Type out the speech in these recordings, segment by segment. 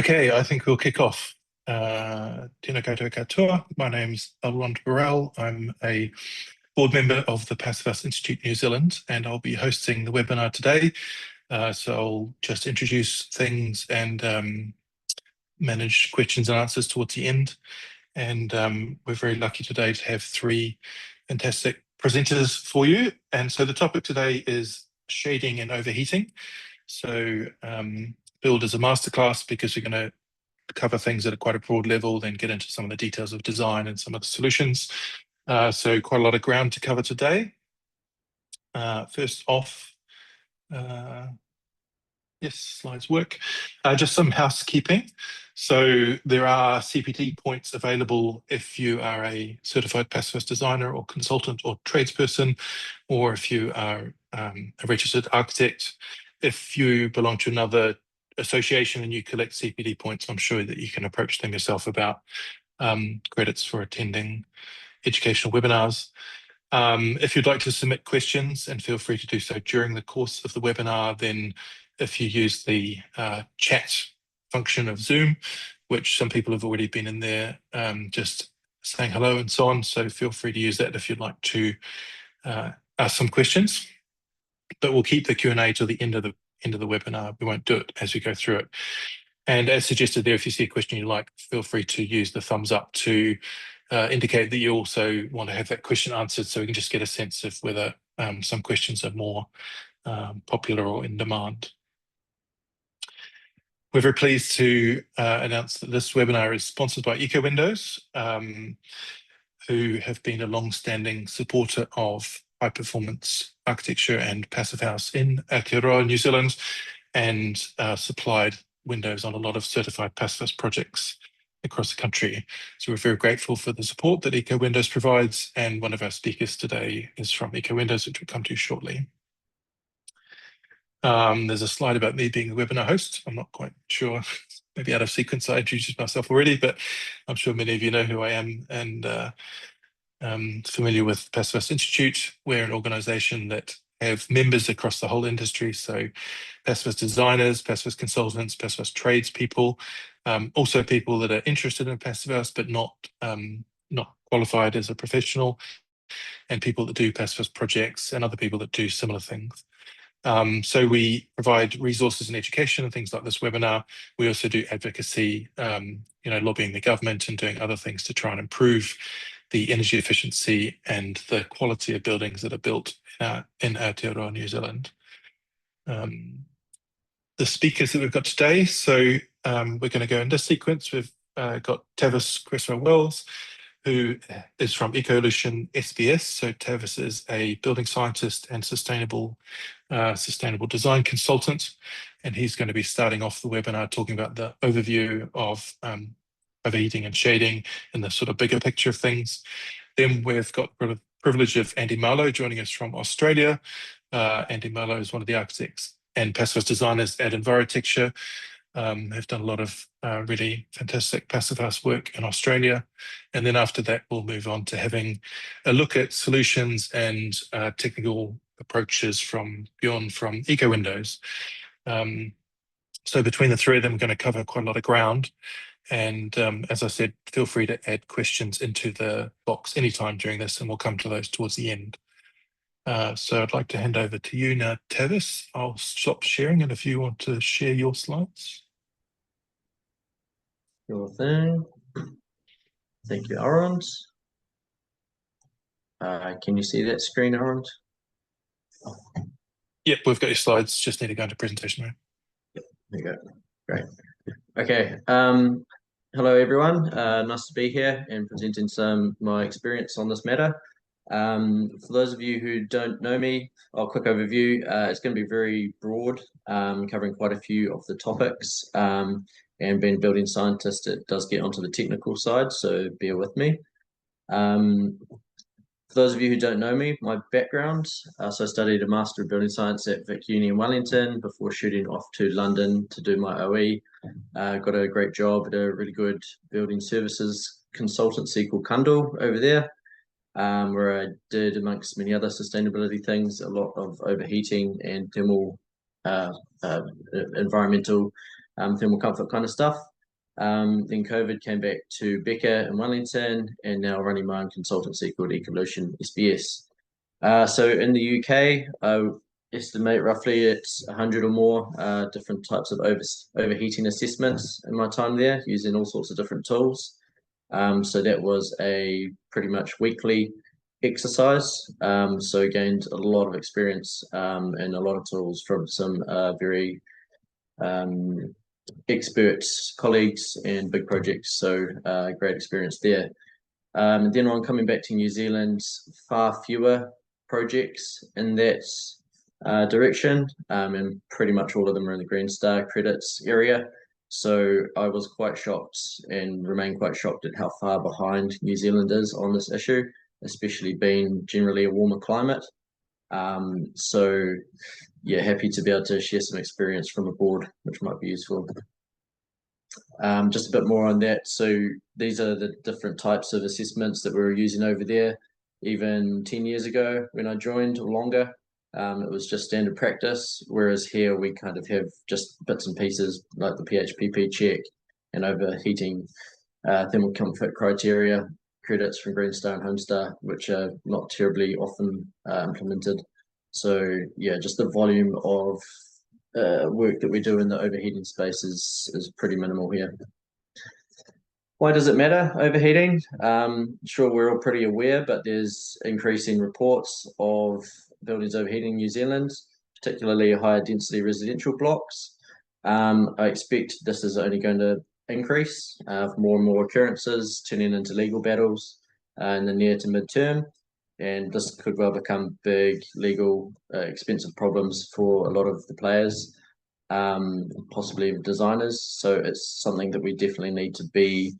Okay, I think we'll kick off. Tēnā koutou katoa. My name's Elrond Burrell. I'm a board member of the Passivhaus Institute New Zealand, and I'll be hosting the webinar today. So I'll just introduce things and manage questions and answers towards the end. And we're very lucky today to have three fantastic presenters for you. And so the topic today is shading and overheating. So billed as a masterclass because we're going to cover things at quite a broad level, then get into some of the details of design and some of the solutions. So quite a lot of ground to cover today. First off, yes, slides work. Just some housekeeping. So there are CPD points available if you are a certified Passivhaus designer or consultant or tradesperson, or if you are a registered architect. If you belong to another association and you collect CPD points, I'm sure that you can approach them yourself about credits for attending educational webinars. If you'd like to submit questions, and feel free to do so during the course of the webinar, then if you use the chat function of Zoom, which some people have already been in there just saying hello and so on, so feel free to use that if you'd like to ask some questions. But we'll keep the Q&A till the end of the webinar. We won't do it as we go through it. And as suggested there, if you see a question you like, feel free to use the thumbs up to indicate that you also want to have that question answered, so we can just get a sense of whether some questions are more popular or in demand. We're very pleased to announce that this webinar is sponsored by EcoWindows, who have been a long-standing supporter of high-performance architecture and Passivhaus in Aotearoa, New Zealand, and supplied windows on a lot of certified Passivhaus projects across the country. So we're very grateful for the support that EcoWindows provides, and one of our speakers today is from EcoWindows, which we'll come to shortly. There's a slide about me being the webinar host. I'm not quite sure, maybe out of sequence I introduced myself already, but I'm sure many of you know who I am and familiar with Passivhaus Institute. We're an organisation that have members across the whole industry, so Passivhaus designers, Passivhaus consultants, Passivhaus tradespeople, also people that are interested in Passivhaus but not qualified as a professional, and people that do Passivhaus projects and other people that do similar things. So we provide resources and education and things like this webinar. We also do advocacy, lobbying the government and doing other things to try and improve the energy efficiency and the quality of buildings that are built in Aotearoa, New Zealand. The speakers that we've got today, so we're going to go in this sequence. We've got Tavis Cresswell-Wells, who is from Ecolution SBS. So Tavis is a building scientist and sustainable design consultant, and he's going to be starting off the webinar talking about the overview of overheating and shading and the sort of bigger picture of things. Then we've got the privilege of Andy Marlowe joining us from Australia. Andy Marlowe is one of the architects and Passivhaus designers at Envirotecture. Have done a lot of really fantastic Passivhaus work in Australia. And then after that, we'll move on to having a look at solutions and technical approaches from Bjorn from EcoWindows. So between the three of them, we're going to cover quite a lot of ground. And as I said, feel free to add questions into the box anytime during this, and we'll come to those towards the end. So I'd like to hand over to you now, Tavis. I'll stop sharing, and if you want to share your slides. Sure thing. Thank you, Elrond. Can you see that screen, Elrond? Yep, we've got your slides. Just need to go into presentation mode. Yep, there you go. Great. Okay. Hello, everyone. Nice to be here and presenting my experience on this matter. For those of you who don't know me, a quick overview. It's going to be very broad, covering quite a few of the topics. And being a building scientist, it does get onto the technical side, so bear with me. For those of you who don't know me, my background, so I studied a Master of Building Science at Vic Uni in Wellington before shooting off to London to do my OE. Got a great job at a really good building services consultancy called Kundal over there, where I did, amongst many other sustainability things, a lot of overheating and thermal, environmental, thermal comfort kind of stuff. Then COVID came back to Becca in Wellington, and now running my own consultancy called Ecolution SBS. So in the UK, I estimate roughly it's 100 or more different types of overheating assessments in my time there, using all sorts of different tools. So that was a pretty much weekly exercise. So gained a lot of experience and a lot of tools from some very expert colleagues and big projects. So great experience there. Then on coming back to New Zealand, far fewer projects in that direction, and pretty much all of them are in the Green Star credits area. So I was quite shocked and remain quite shocked at how far behind New Zealand is on this issue, especially being generally a warmer climate. So yeah, happy to be able to share some experience from abroad, which might be useful. Just a bit more on that. So these are the different types of assessments that we were using over there. Even 10 years ago when I joined, or longer, it was just standard practice. Whereas here we kind of have just bits and pieces like the PHPP check and overheating thermal comfort criteria credits from Green Star and Homestar, which are not terribly often implemented. So yeah, just the volume of work that we do in the overheating space is pretty minimal here. Why does it matter, overheating? Sure, we're all pretty aware, but there's increasing reports of buildings overheating in New Zealand, particularly higher density residential blocks. I expect this is only going to increase for more and more occurrences, turning into legal battles in the near to mid-term. And this could well become big, legal, expensive problems for a lot of the players, possibly designers. So it's something that we definitely need to be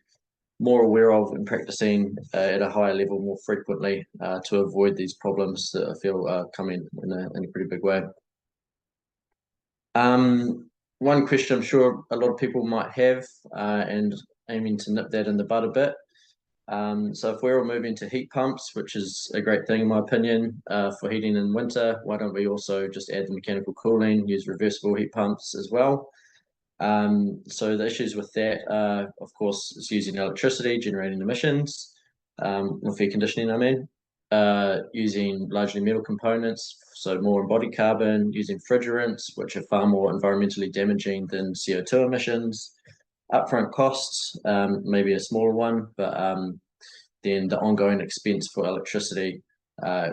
more aware of and practicing at a higher level more frequently to avoid these problems that I feel are coming in a pretty big way. One question I'm sure a lot of people might have, and aiming to nip that in the bud a bit. So if we're all moving to heat pumps, which is a great thing in my opinion for heating in winter, why don't we also just add the mechanical cooling, use reversible heat pumps as well? So the issues with that are, of course, it's using electricity, generating emissions, with air conditioning, I mean, using largely metal components, so more embodied carbon, using refrigerants, which are far more environmentally damaging than CO2 emissions, upfront costs, maybe a smaller one, but then the ongoing expense for electricity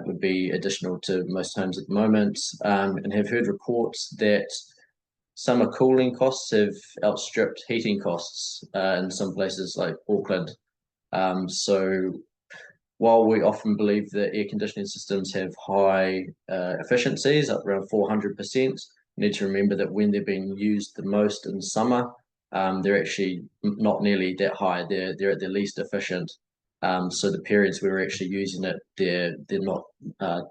would be additional to most homes at the moment, and have heard reports that summer cooling costs have outstripped heating costs in some places like Auckland. So while we often believe that air conditioning systems have high efficiencies, up around 400%, you need to remember that when they're being used the most in summer, they're actually not nearly that high. They're at their least efficient. So the periods we were actually using it, they're not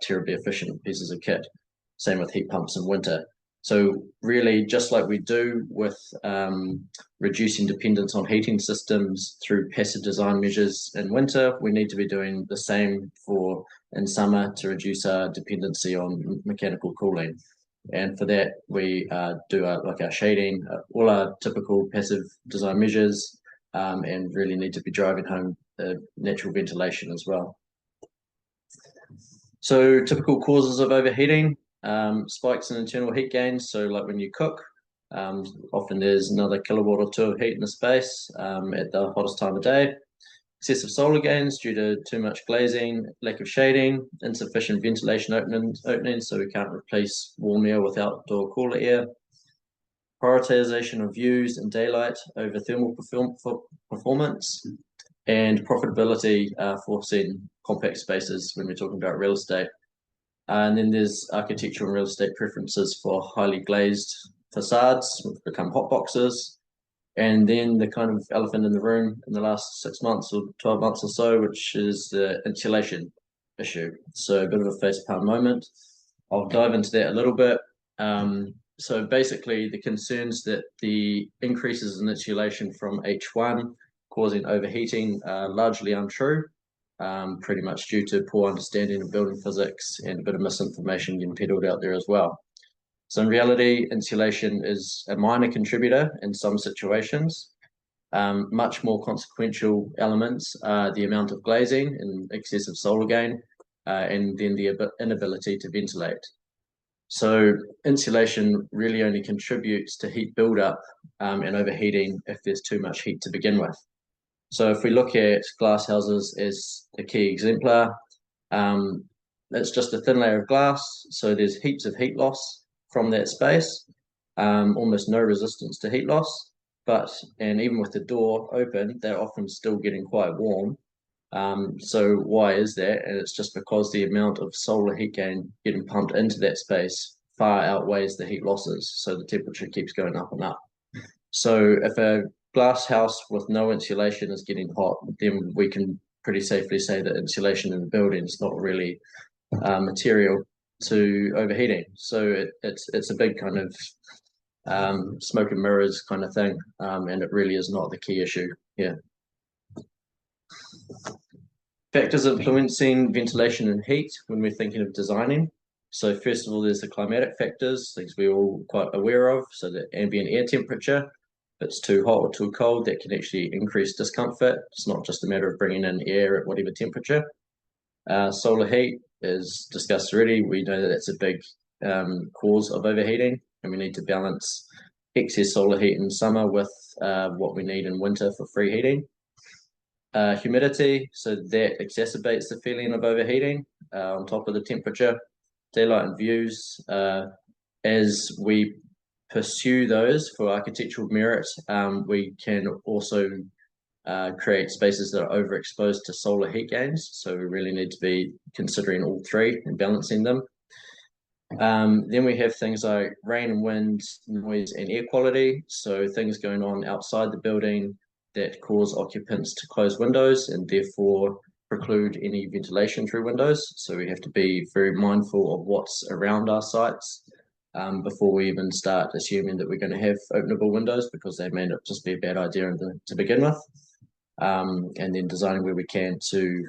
terribly efficient pieces of kit. Same with heat pumps in winter. So really, just like we do with reducing dependence on heating systems through passive design measures in winter, we need to be doing the same for in summer to reduce our dependency on mechanical cooling. And for that, we do our shading, all our typical passive design measures, and really need to be driving home natural ventilation as well. So typical causes of overheating. Spikes in internal heat gains, so like when you cook, often there's another kilowatt or two of heat in the space at the hottest time of day. Excessive solar gains due to too much glazing, lack of shading, insufficient ventilation openings, so we can't replace warm air with outdoor cooler air. Prioritization of views and daylight over thermal performance, and profitability forcing compact spaces when we're talking about real estate. And then there's architectural and real estate preferences for highly glazed facades, which become hot boxes. And then the kind of elephant in the room in the last 6 months or 12 months or so, which is the insulation issue. So a bit of a facepalm moment. I'll dive into that a little bit. So basically the concerns that the increases in insulation from H1 causing overheating are largely untrue. Pretty much due to poor understanding of building physics and a bit of misinformation getting peddled out there as well. So in reality, insulation is a minor contributor in some situations, Much more consequential elements are the amount of glazing and excessive solar gain, and then the inability to ventilate. So insulation really only contributes to heat buildup and overheating if there's too much heat to begin with. So if we look at glass houses as a key exemplar, it's just a thin layer of glass, so there's heaps of heat loss from that space, almost no resistance to heat loss, and even with the door open, they're often still getting quite warm. So why is that? And it's just because the amount of solar heat gain getting pumped into that space far outweighs the heat losses, so the temperature keeps going up and up. So if a glass house with no insulation is getting hot, then we can pretty safely say that insulation in the building is not really material to overheating. So it's a big kind of smoke and mirrors kind of thing, and it really is not the key issue here. Factors influencing ventilation and heat when we're thinking of designing. So first of all, there's the climatic factors, things we're all quite aware of. So the ambient air temperature, if it's too hot or too cold, that can actually increase discomfort. It's not just a matter of bringing in air at whatever temperature. Solar heat is discussed already. We know that that's a big cause of overheating, and we need to balance excess solar heat in summer with what we need in winter for free heating. Humidity, so that exacerbates the feeling of overheating on top of the temperature. Daylight and views, as we pursue those for architectural merit, we can also create spaces that are overexposed to solar heat gains. So we really need to be considering all three and balancing them. Then we have things like rain and wind, noise and air quality. So things going on outside the building that cause occupants to close windows and therefore preclude any ventilation through windows. So we have to be very mindful of what's around our sites before we even start assuming that we're going to have openable windows, because they may not just be a bad idea to begin with. And then designing where we can to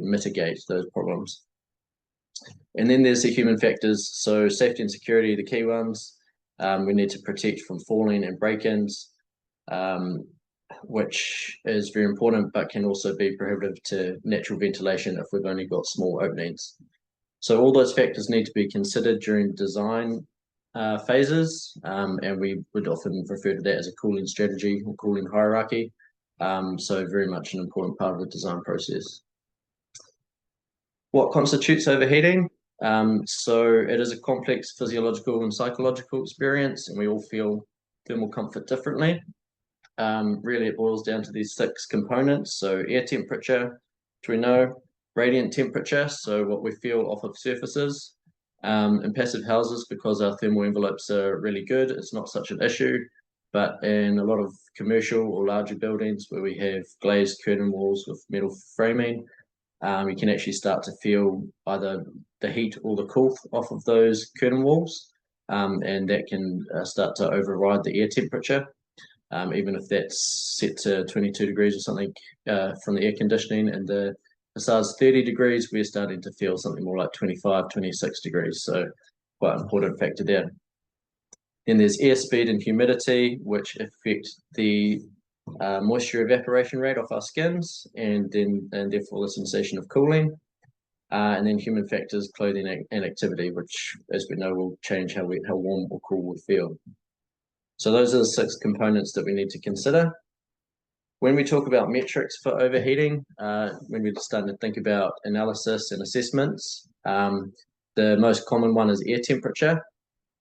mitigate those problems. And then there's the human factors. So safety and security are the key ones. We need to protect from falling and break-ins, which is very important, but can also be prohibitive to natural ventilation if we've only got small openings. So all those factors need to be considered during design phases, and we would often refer to that as a cooling strategy or cooling hierarchy. So very much an important part of the design process. What constitutes overheating? So it is a complex physiological and psychological experience, and we all feel thermal comfort differently. Really, it boils down to these 6 components. So air temperature, which we know, radiant temperature, so what we feel off of surfaces. In passive houses, because our thermal envelopes are really good, it's not such an issue. But in a lot of commercial or larger buildings where we have glazed curtain walls with metal framing, you can actually start to feel either the heat or the cool off of those curtain walls, and that can start to override the air temperature. Even if that's set to 22 degrees or something from the air conditioning, and the facade's 30 degrees, we're starting to feel something more like 25, 26 degrees. So quite an important factor there. Then there's airspeed and humidity, which affect the moisture evaporation rate off our skins, and therefore the sensation of cooling. And then human factors, clothing and activity, which, as we know, will change how warm or cool we feel. So those are the 6 components that we need to consider. When we talk about metrics for overheating, when we're starting to think about analysis and assessments, the most common one is air temperature,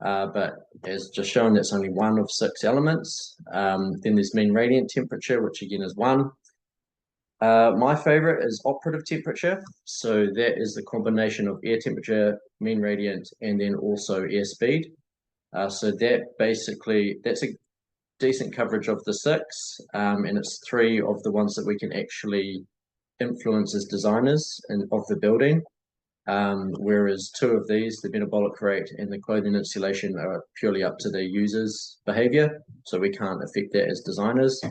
but as just shown, that's only one of 6 elements. Then there's mean radiant temperature, which again is 1. My favorite is operative temperature. So that is the combination of air temperature, mean radiant, and then also airspeed. So that's a decent coverage of the 6, and it's 3 of the ones that we can actually influence as designers of the building, whereas 2 of these, the metabolic rate and the clothing insulation, are purely up to the user's behavior, so we can't affect that as designers.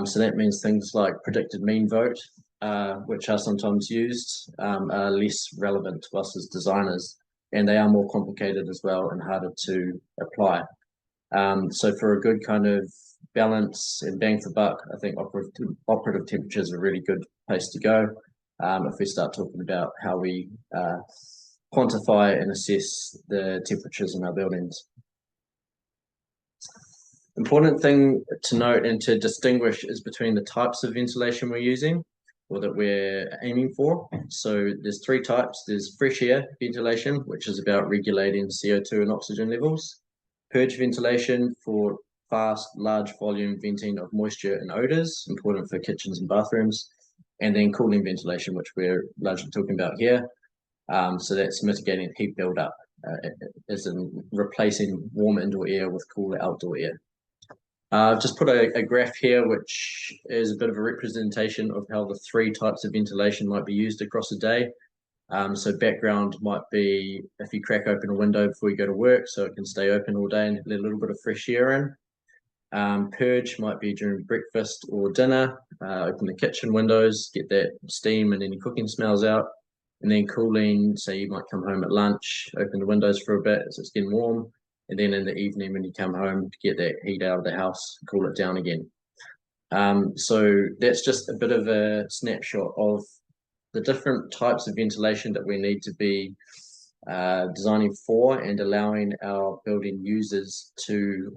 So that means things like predicted mean vote, which are sometimes used, are less relevant to us as designers, and they are more complicated as well and harder to apply. So for a good kind of balance and bang for buck, I think operative temperature is a really good place to go if we start talking about how we quantify and assess the temperatures in our buildings. Important thing to note and to distinguish is between the types of ventilation we're using or that we're aiming for. So there's three types. There's fresh air ventilation, which is about regulating CO2 and oxygen levels. Purge ventilation for fast, large volume venting of moisture and odors, important for kitchens and bathrooms. And then cooling ventilation, which we're largely talking about here. So that's mitigating heat buildup, as in replacing warm indoor air with cooler outdoor air. I've just put a graph here, which is a bit of a representation of how the three types of ventilation might be used across a day. So background might be if you crack open a window before you go to work, so it can stay open all day and let a little bit of fresh air in. Purge might be during breakfast or dinner, open the kitchen windows, get that steam and any cooking smells out. And then cooling, say you might come home at lunch, open the windows for a bit as it's getting warm. And then in the evening when you come home to get that heat out of the house, cool it down again. So that's just a bit of a snapshot of the different types of ventilation that we need to be designing for and allowing our building users to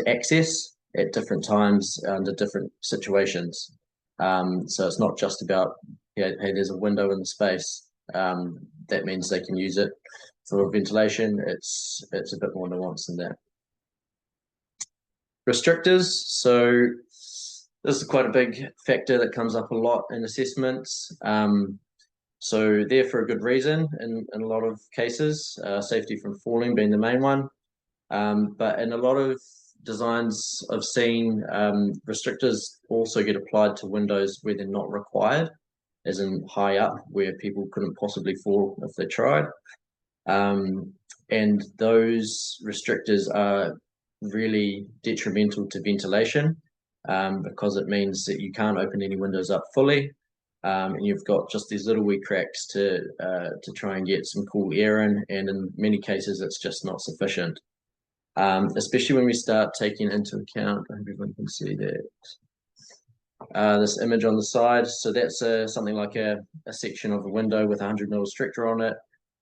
access at different times under different situations. So it's not just about, hey, there's a window in the space. That means they can use it for ventilation. It's a bit more nuanced than that. Restrictors. So this is quite a big factor that comes up a lot in assessments. So they're for a good reason in a lot of cases, safety from falling being the main one. But in a lot of designs I've seen, restrictors also get applied to windows where they're not required, as in high up where people couldn't possibly fall if they tried. And those restrictors are really detrimental to ventilation because it means that you can't open any windows up fully, and you've got just these little wee cracks to try and get some cool air in, and in many cases it's just not sufficient. Especially when we start taking into account, I hope everyone can see that, this image on the side. So that's something like a section of a window with 100mm restrictor on it.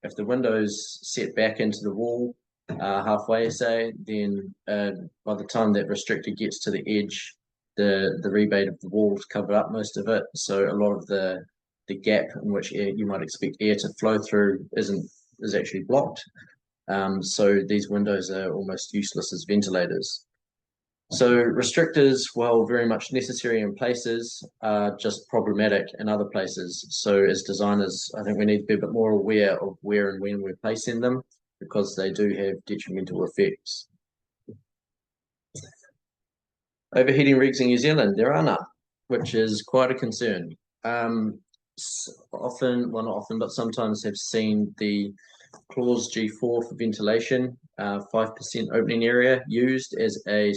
If the window's set back into the wall halfway, say, then by the time that restrictor gets to the edge, the rebate of the walls cover up most of it. So a lot of the gap in which you might expect air to flow through is actually blocked. So these windows are almost useless as ventilators. So restrictors, while very much necessary in places, are just problematic in other places. So as designers, I think we need to be a bit more aware of where and when we're placing them, because they do have detrimental effects. Overheating rigs in New Zealand, there are none, which is quite a concern. Often, well not often, but sometimes have seen the clause G4 for ventilation, 5% opening area used as a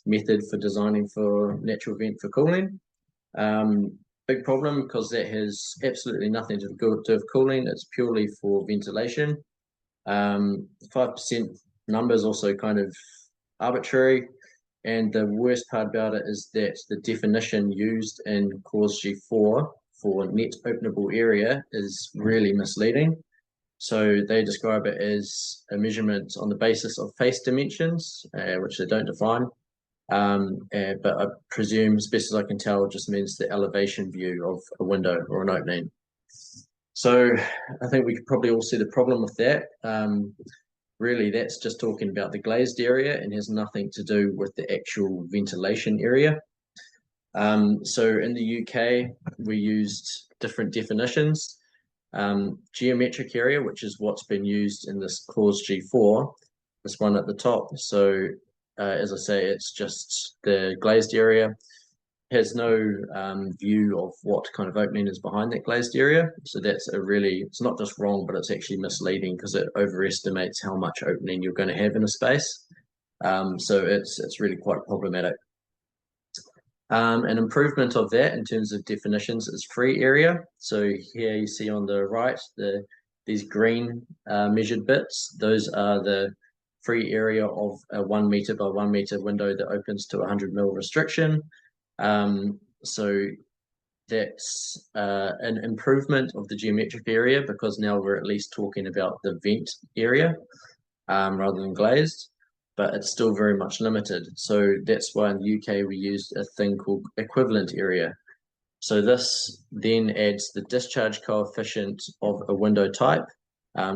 method for designing for natural vent for cooling. Big problem because that has absolutely nothing to do with cooling. It's purely for ventilation. 5% number is also kind of arbitrary. And the worst part about it is that the definition used in clause G4 for net openable area is really misleading. So they describe it as a measurement on the basis of face dimensions, which they don't define. But I presume, as best as I can tell, it just means the elevation view of a window or an opening. So I think we could probably all see the problem with that. Really, that's just talking about the glazed area and has nothing to do with the actual ventilation area. So in the UK, we used different definitions. Geometric area, which is what's been used in this clause G4, this one at the top. So as I say, it's just the glazed area, has no view of what kind of opening is behind that glazed area. So that's it's not just wrong, but it's actually misleading because it overestimates how much opening you're going to have in a space. So it's really quite problematic. An improvement of that in terms of definitions is free area. So here you see on the right, these green measured bits, those are the free area of a 1 meter by 1 meter window that opens to 100 mil restriction. So that's an improvement of the geometric area, because now we're at least talking about the vent area rather than glazed, but it's still very much limited. So that's why in the UK we used a thing called equivalent area. So this then adds the discharge coefficient of a window type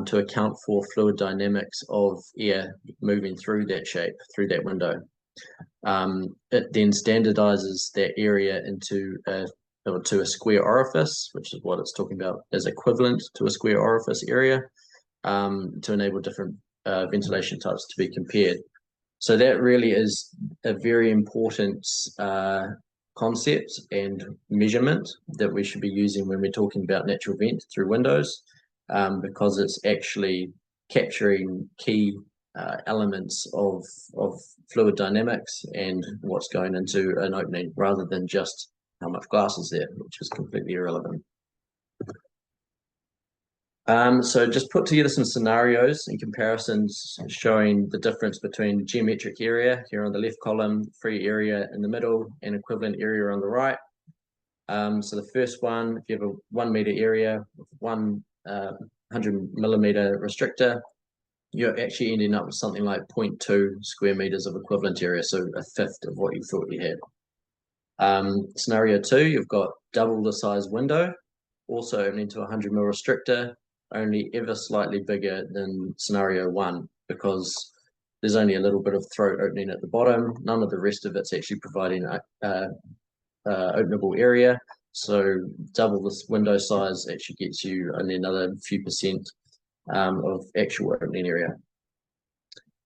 to account for fluid dynamics of air moving through that shape, through that window. It then standardizes that area into to a square orifice, which is what it's talking about as equivalent to a square orifice area, to enable different ventilation types to be compared. So that really is a very important concept and measurement that we should be using when we're talking about natural vent through windows, because it's actually capturing key elements of fluid dynamics and what's going into an opening, rather than just how much glass is there, which is completely irrelevant. So just put together some scenarios and comparisons showing the difference between geometric area here on the left column, free area in the middle, and equivalent area on the right. So the first one, if you have a 1 meter area with 100 millimeter restrictor, you're actually ending up with something like 0.2 square meters of equivalent area, so a fifth of what you thought you had. Scenario 2, you've got double the size window, also opening to 100 mil restrictor, only ever slightly bigger than scenario 1, because there's only a little bit of throat opening at the bottom. None of the rest of it's actually providing openable area. So double this window size actually gets you only another few percent of actual opening area.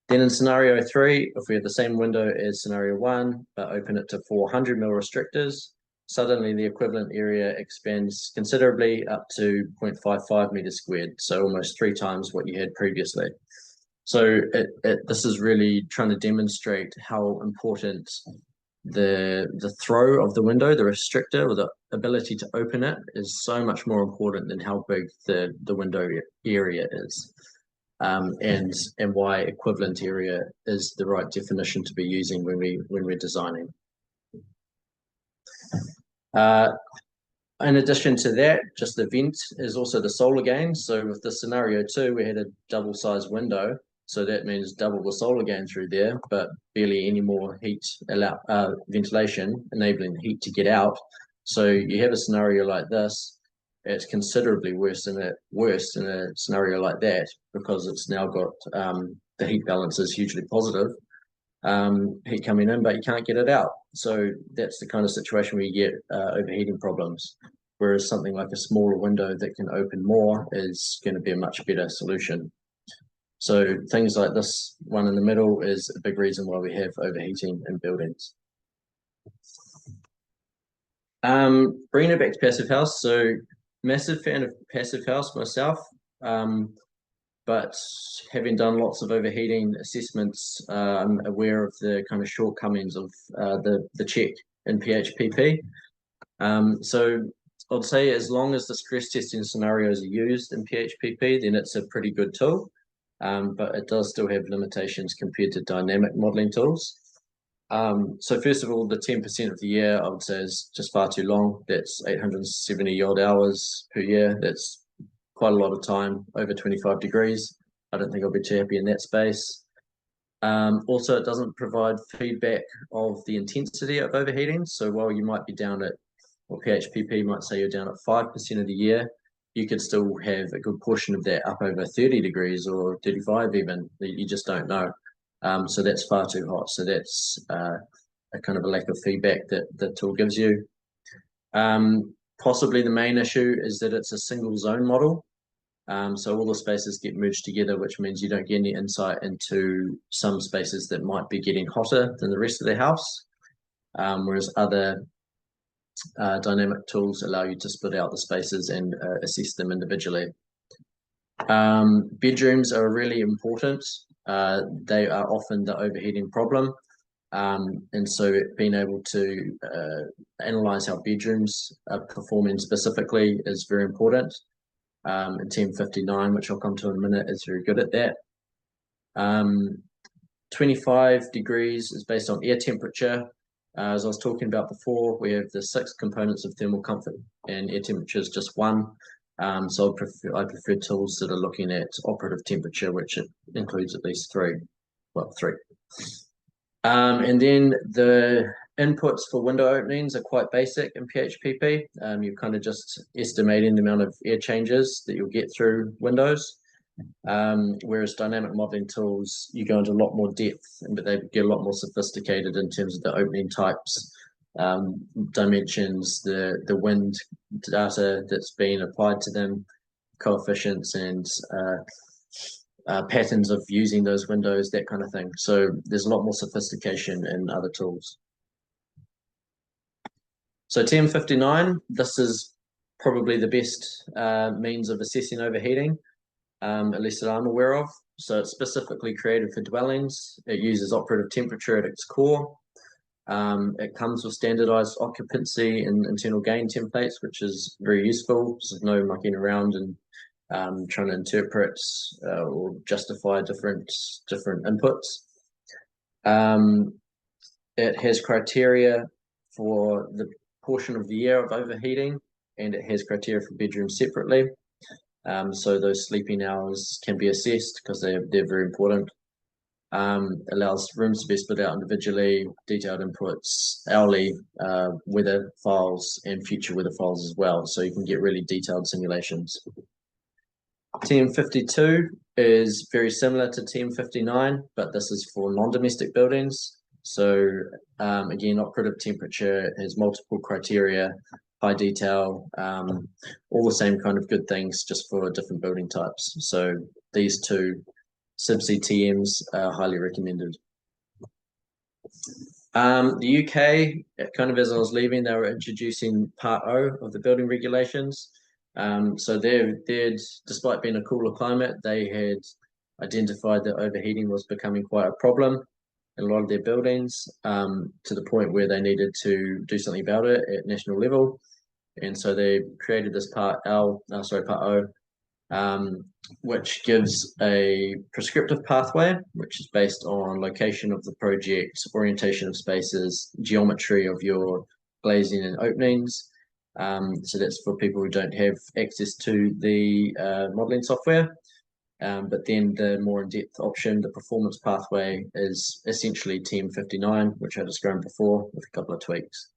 Then in scenario 3, if we have the same window as scenario 1, but open it to 400 mil restrictors, suddenly the equivalent area expands considerably up to 0.55 meters squared, so almost 3 times what you had previously. So this is really trying to demonstrate how important the throw of the window, the restrictor, or the ability to open it, is so much more important than how big the window area is, and why equivalent area is the right definition to be using when we're designing. In addition to that, just the vent is also the solar gain. So with the scenario 2, we had a double size window. So that means double the solar gain through there, but barely any more heat ventilation, enabling heat to get out. So you have a scenario like this, it's considerably worse in a scenario like that, because it's now got the heat balance is hugely positive. Heat coming in, but you can't get it out. So that's the kind of situation where you get overheating problems. Whereas something like a smaller window that can open more is going to be a much better solution. So things like this one in the middle is a big reason why we have overheating in buildings. Bringing it back to Passivhaus. So massive fan of Passivhaus myself. But having done lots of overheating assessments, I'm aware of the kind of shortcomings of the check in PHPP. So I'd say as long as the stress testing scenarios are used in PHPP, then it's a pretty good tool, but it does still have limitations compared to dynamic modeling tools. So first of all, the 10% of the year, I would say, is just far too long. That's 870 odd hours per year. That's quite a lot of time, over 25 degrees. I don't think I'll be too happy in that space. Also, it doesn't provide feedback of the intensity of overheating. So while you might be down at, or PHPP might say you're down at 5% of the year, you could still have a good portion of that up over 30 degrees or 35 even. You just don't know. So that's far too hot. So that's a kind of a lack of feedback that the tool gives you. Possibly the main issue is that it's a single zone model. So all the spaces get merged together, which means you don't get any insight into some spaces that might be getting hotter than the rest of the house. Whereas other dynamic tools allow you to split out the spaces and assess them individually. Bedrooms are really important. They are often the overheating problem. And so being able to analyze how bedrooms are performing specifically is very important. And 1059, which I'll come to in a minute, is very good at that. 25 degrees is based on air temperature. As I was talking about before, we have the 6 components of thermal comfort, and air temperature is just one. So I prefer tools that are looking at operative temperature, which includes at least 3. Well, 3. And then the inputs for window openings are quite basic in PHPP. You're kind of just estimating the amount of air changes that you'll get through windows. Whereas dynamic modeling tools, you go into a lot more depth, but they get a lot more sophisticated in terms of the opening types, dimensions, the wind data that's been applied to them, coefficients, and patterns of using those windows, that kind of thing. So there's a lot more sophistication in other tools. So TM59, this is probably the best means of assessing overheating, at least that I'm aware of. So it's specifically created for dwellings. It uses operative temperature at its core. It comes with standardized occupancy and internal gain templates, which is very useful. So there's no mucking around and trying to interpret or justify different inputs. It has criteria for the portion of the year of overheating, and it has criteria for bedrooms separately. So those sleeping hours can be assessed because they're very important. Allows rooms to be split out individually, detailed inputs, hourly weather files, and future weather files as well. So you can get really detailed simulations. TM52 is very similar to TM59, but this is for non-domestic buildings. So again, operative temperature has multiple criteria, high detail, all the same kind of good things, just for different building types. So these two subsea TMs are highly recommended. The UK, kind of as I was leaving, they were introducing Part O of the building regulations. So they're despite being a cooler climate, they had identified that overheating was becoming quite a problem in a lot of their buildings, to the point where they needed to do something about it at national level. And so they created this Part O, which gives a prescriptive pathway, which is based on location of the project, orientation of spaces, geometry of your glazing and openings. So that's for people who don't have access to the modeling software. But then the more in-depth option, the performance pathway, is essentially TM59, which I described before with a couple of tweaks.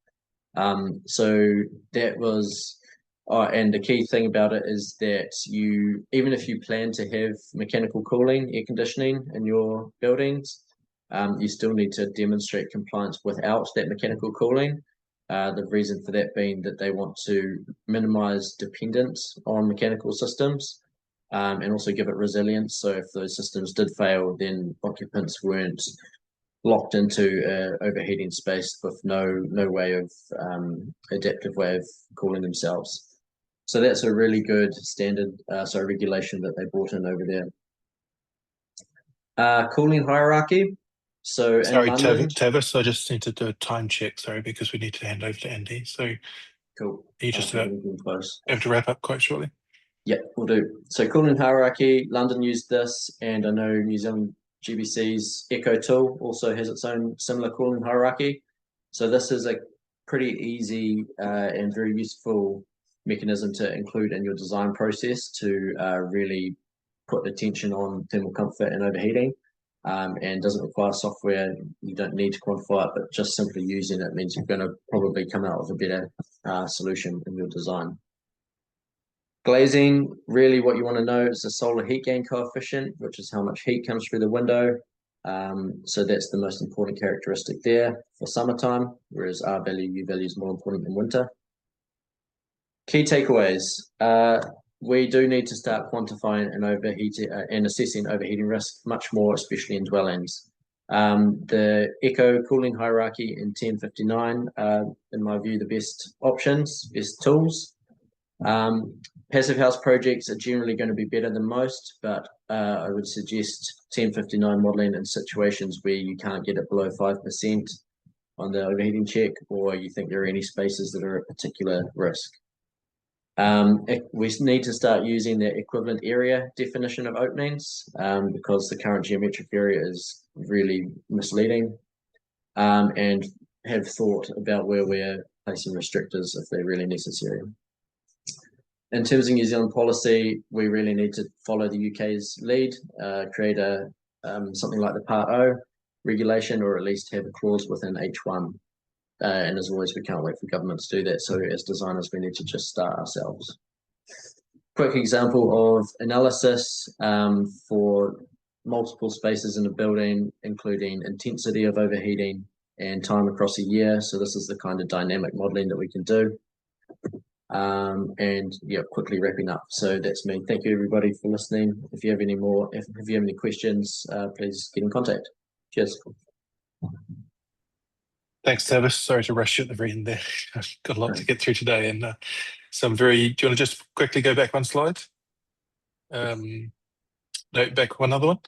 So that was, and the key thing about it is that even if you plan to have mechanical cooling, air conditioning in your buildings, you still need to demonstrate compliance without that mechanical cooling. The reason for that being that they want to minimize dependence on mechanical systems, and also give it resilience. So if those systems did fail, then occupants weren't locked into an overheating space with no way of adaptive way of cooling themselves. So that's a really good standard, regulation that they brought in over there. Cooling hierarchy. So sorry, in London, Tevis, I just need to do a time check, sorry, because we need to hand over to Andy. So cool. you just have to wrap up quite shortly. Yeah, we'll do. So cooling hierarchy, London used this, and I know New Zealand GBC's Echo tool also has its own similar cooling hierarchy. So this is a pretty easy and very useful mechanism to include in your design process to really put attention on thermal comfort and overheating, and doesn't require software. You don't need to quantify it, but just simply using it means you're going to probably come out with a better solution in your design. Glazing, really what you want to know is the solar heat gain coefficient, which is how much heat comes through the window. So that's the most important characteristic there for summertime, whereas R value, U value is more important in winter. Key takeaways. We do need to start quantifying and assessing overheating risk much more, especially in dwellings. The Echo cooling hierarchy in TM59 are, in my view, the best options, best tools. Passivhaus projects are generally going to be better than most, but I would suggest TM59 modeling in situations where you can't get it below 5% on the overheating check, or you think there are any spaces that are at particular risk. We need to start using the equivalent area definition of openings because the current geometric area is really misleading, and have thought about where we're placing restrictors if they're really necessary. In terms of New Zealand policy, we really need to follow the UK's lead, create a something like the Part O regulation, or at least have a clause within H1. And as always, we can't wait for government to do that. So as designers, we need to just start ourselves. Quick example of analysis for multiple spaces in a building, including intensity of overheating and time across a year. So this is the kind of dynamic modeling that we can do. And yeah, quickly wrapping up. So that's me. Thank you everybody for listening. If you have any more, if you have any questions, please get in contact. Cheers. Thanks, Tavis. Sorry to rush you at the very end there. I've got a lot to get through today, and some very. Do you want to just quickly go back one slide? No, back one other one.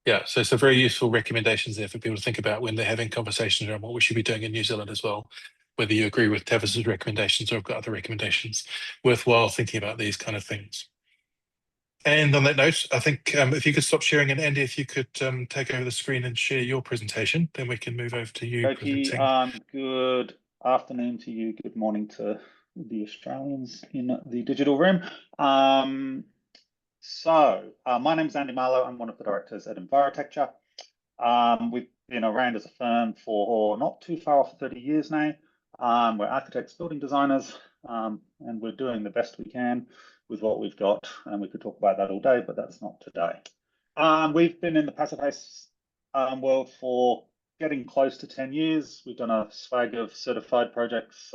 Yeah, so some very useful recommendations there for people to think about when they're having conversations around what we should be doing in New Zealand as well. Whether you agree with Tavis's recommendations or have got other recommendations, worthwhile thinking about these kind of things. And on that note, I think if you could stop sharing, and Andy, if you could take over the screen and share your presentation, then we can move over to you presenting. Good afternoon to you. Good morning to the Australians in the digital room. My name is Andy Marlow. I'm one of the directors at Envirotecture. We've been around as a firm for not too far off 30 years now. We're architects, building designers, and we're doing the best we can with what we've got. And we could talk about that all day, but that's not today. We've been in the Passivhaus world for getting close to 10 years. We've done a swag of certified projects,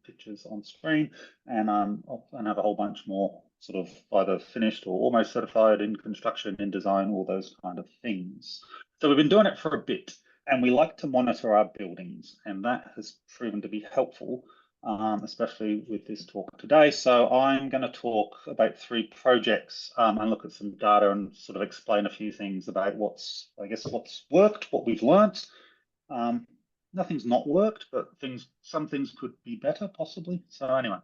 pictures on screen, and have a whole bunch more sort of either finished or almost certified in construction, in design, all those kind of things. So we've been doing it for a bit, and we like to monitor our buildings, and that has proven to be helpful, especially with this talk today. So I'm going to talk about 3 projects and look at some data and sort of explain a few things about what's worked, what we've learnt. Nothing's not worked, but some things could be better, possibly. So anyway,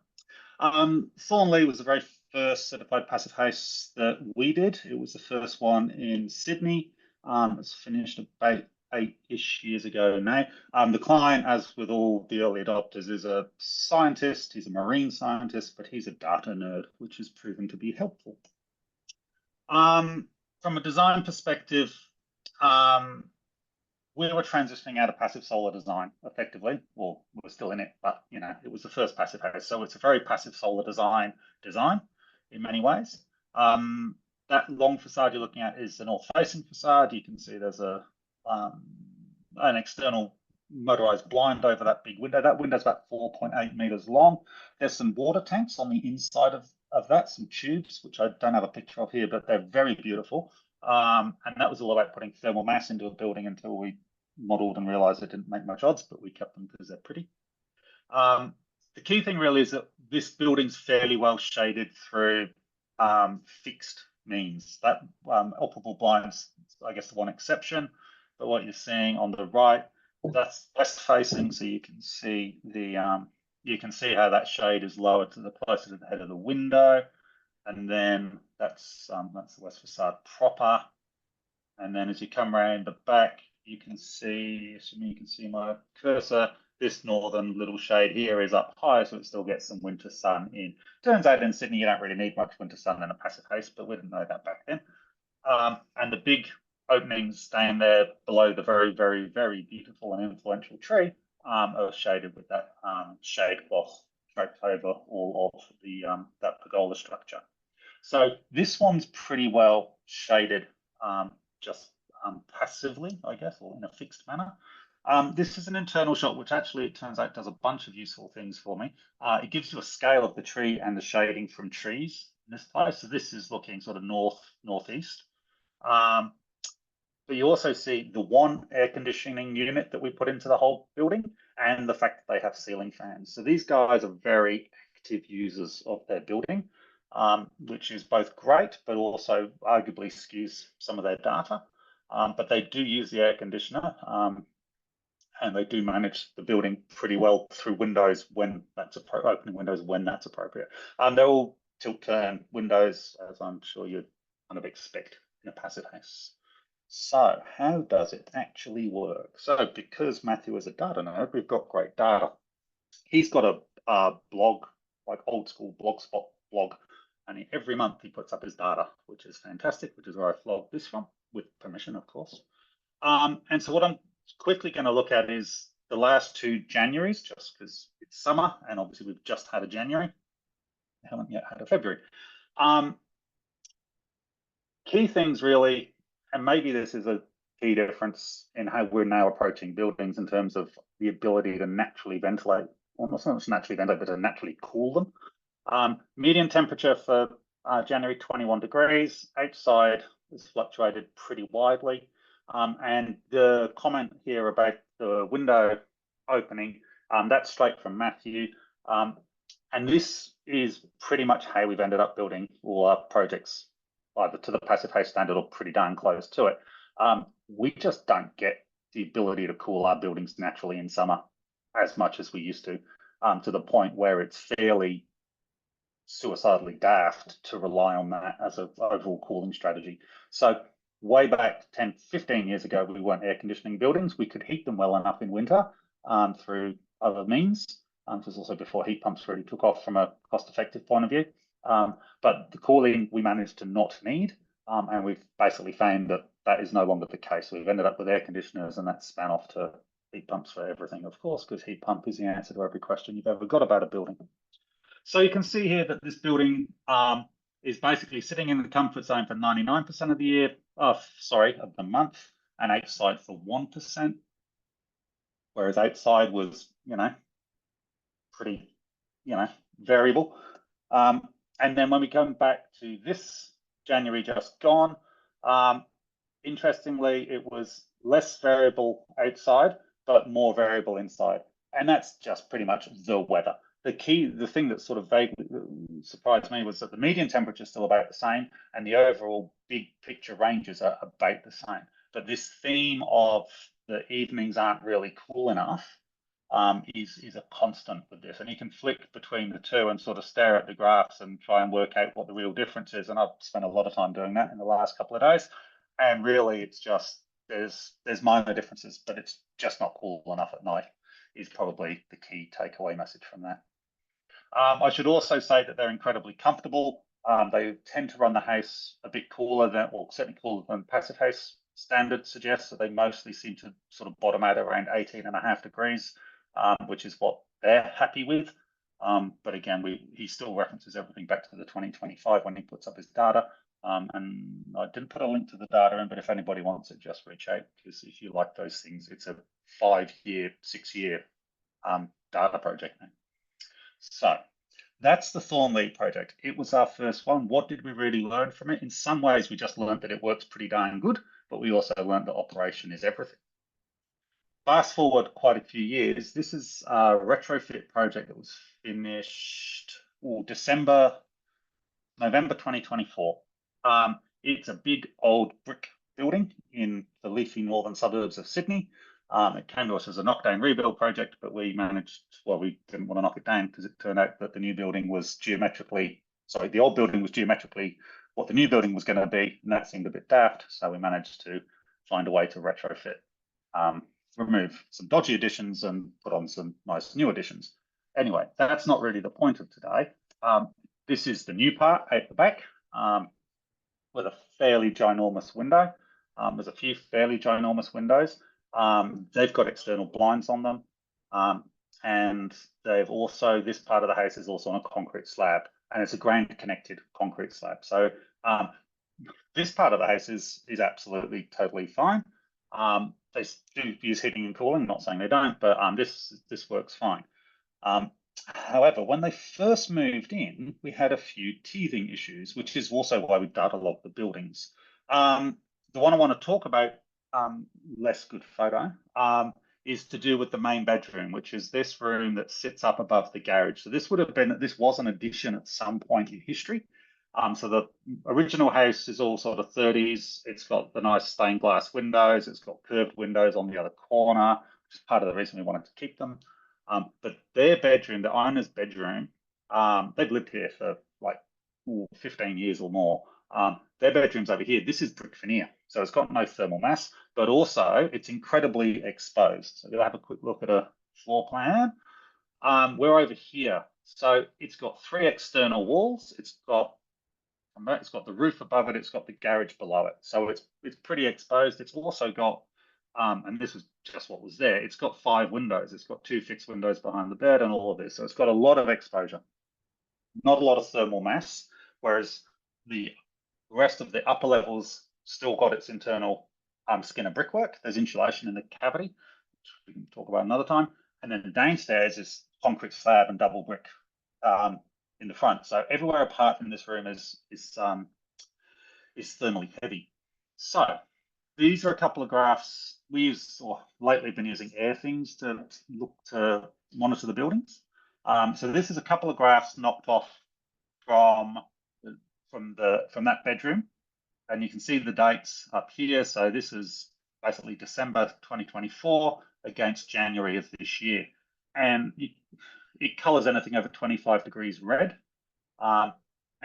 Thornley was the very first certified passive house that we did. It was the first one in Sydney. It's finished about 8-ish years ago now. The client, as with all the early adopters, is a scientist. He's a marine scientist, but he's a data nerd, which has proven to be helpful. From a design perspective, we were transitioning out of passive solar design effectively. Well, we're still in it, but you know, it was the first passive house. So it's a very passive solar design in many ways. That long facade you're looking at is the north-facing facade. You can see there's an external motorized blind over that big window. That window's about 4.8 meters long. There's some water tanks on the inside of that, some tubes, which I don't have a picture of here, but they're very beautiful. And that was all about putting thermal mass into a building until we modeled and realized it didn't make much odds, but we kept them because they're pretty. The key thing really is that this building's fairly well shaded through fixed means. That operable blinds, I guess, the one exception. But what you're seeing on the right, that's west facing, so you can see the you can see how that shade is lower to the closer to the head of the window, and then that's the west facade proper. And then as you come around the back, you can see, assuming you can see my cursor, this northern little shade here is up high, so it still gets some winter sun in. Turns out in Sydney you don't really need much winter sun in a passive house, but we didn't know that back then. And the big openings down there below the very, very, very beautiful and influential tree are shaded with that shade cloth draped over all of the that pergola structure. So this one's pretty well shaded, just passively, I guess, or in a fixed manner. This is an internal shot, which actually it turns out does a bunch of useful things for me. It gives you a scale of the tree and the shading from trees in this place. So this is looking sort of northeast. But you also see the one air conditioning unit that we put into the whole building and the fact that they have ceiling fans. So these guys are very active users of their building, which is both great, but also arguably skews some of their data. But they do use the air conditioner. and they do manage the building pretty well through windows when that's opening windows when that's appropriate. They're all tilt-turn windows, as I'm sure you'd kind of expect in a passive house. So how does it actually work? So because Matthew is a data nerd, we've got great data. He's got a blog, like old school blogspot blog, and every month he puts up his data, which is fantastic, which is where I flog this from, with permission, of course. And so what I'm quickly going to look at is the last 2 Januaries, just because it's summer, and obviously we've just had a January. We haven't yet had a February. Key things really, and maybe this is a key difference in how we're now approaching buildings in terms of the ability to naturally ventilate, well, not so much naturally ventilate, but to naturally cool them. Median temperature for January, 21 degrees. Outside has fluctuated pretty widely. And the comment here about the window opening, that's straight from Matthew. And this is pretty much how we've ended up building all our projects, either to the passive house standard or pretty darn close to it. We just don't get the ability to cool our buildings naturally in summer as much as we used to the point where it's fairly suicidally daft to rely on that as an overall cooling strategy. So way back 10, 15 years ago, we weren't air conditioning buildings. We could heat them well enough in winter through other means. This was also before heat pumps really took off from a cost-effective point of view. But the cooling we managed to not need, and we've basically found that that is no longer the case. We've ended up with air conditioners, and that span off to heat pumps for everything, of course, because heat pump is the answer to every question you've ever got about a building. So you can see here that this building is basically sitting in the comfort zone for 99% of the year, of the month, and outside for 1%. Whereas outside was, pretty, variable. And then when we come back to this January just gone, interestingly, it was less variable outside, but more variable inside. And that's just pretty much the weather. The thing that sort of vaguely surprised me was that the median temperature is still about the same, and the overall big picture ranges are about the same. But this theme of the evenings aren't really cool enough is a constant with this. And you can flick between the two and sort of stare at the graphs and try and work out what the real difference is. And I've spent a lot of time doing that in the last couple of days. And really, it's just there's minor differences, but it's just not cool enough at night is probably the key takeaway message from that. I should also say that they're incredibly comfortable. They tend to run the house a bit cooler than, or certainly cooler than passive house standard suggests. So they mostly seem to sort of bottom out around 18.5 degrees, which is what they're happy with. But again, he still references everything back to the 2025 when he puts up his data. And I didn't put a link to the data in, but if anybody wants it, just reach out, because if you like those things, it's a 5-year, 6-year data project now. So that's the Thornley project. It was our first one. What did we really learn from it? In some ways, we just learned that it works pretty darn good, but we also learned that operation is everything. Fast forward quite a few years. This is a retrofit project that was finished November 2024. It's a big old brick building in the leafy northern suburbs of Sydney. It came to us as a knockdown rebuild project, but we managed, well, we didn't want to knock it down because it turned out that the new building was the old building was geometrically what the new building was going to be, and that seemed a bit daft. So we managed to find a way to retrofit, remove some dodgy additions and put on some nice new additions. Anyway, that's not really the point of today. This is the new part out the back with a fairly ginormous window. There's a few fairly ginormous windows. They've got external blinds on them. And they've also, this part of the house is also on a concrete slab, and it's a ground connected concrete slab. So this part of the house is absolutely totally fine. They do use heating and cooling, not saying they don't, but this works fine. However, when they first moved in, we had a few teething issues, which is also why we data logged the buildings. The one I want to talk about, less good photo, is to do with the main bedroom, which is this room that sits up above the garage. So this was an addition at some point in history. So the original house is all sort of 30s. It's got the nice stained glass windows. It's got curved windows on the other corner. which is part of the reason we wanted to keep them. But their bedroom, the owner's bedroom, they've lived here for like 15 years or more. Their bedroom's over here. This is brick veneer, so it's got no thermal mass, but also it's incredibly exposed. So you'll have a quick look at a floor plan. We're over here. So it's got 3 external walls. It's got the roof above it. It's got the garage below it. So it's pretty exposed. It's also got, and this is just what was there. It's got 5 windows. It's got 2 fixed windows behind the bed and all of this. So it's got a lot of exposure, not a lot of thermal mass. Whereas the rest of the upper levels still got its internal skin of brickwork. There's insulation in the cavity, which we can talk about another time. And then downstairs is concrete slab and double brick in the front. So everywhere apart from this room is thermally heavy. So these are a couple of graphs we use, or lately been using AirThings to look to monitor the buildings. So this is a couple of graphs knocked off from that bedroom, and you can see the dates up here. So this is basically December 2024 against January of this year, and it colors anything over 25 degrees red. And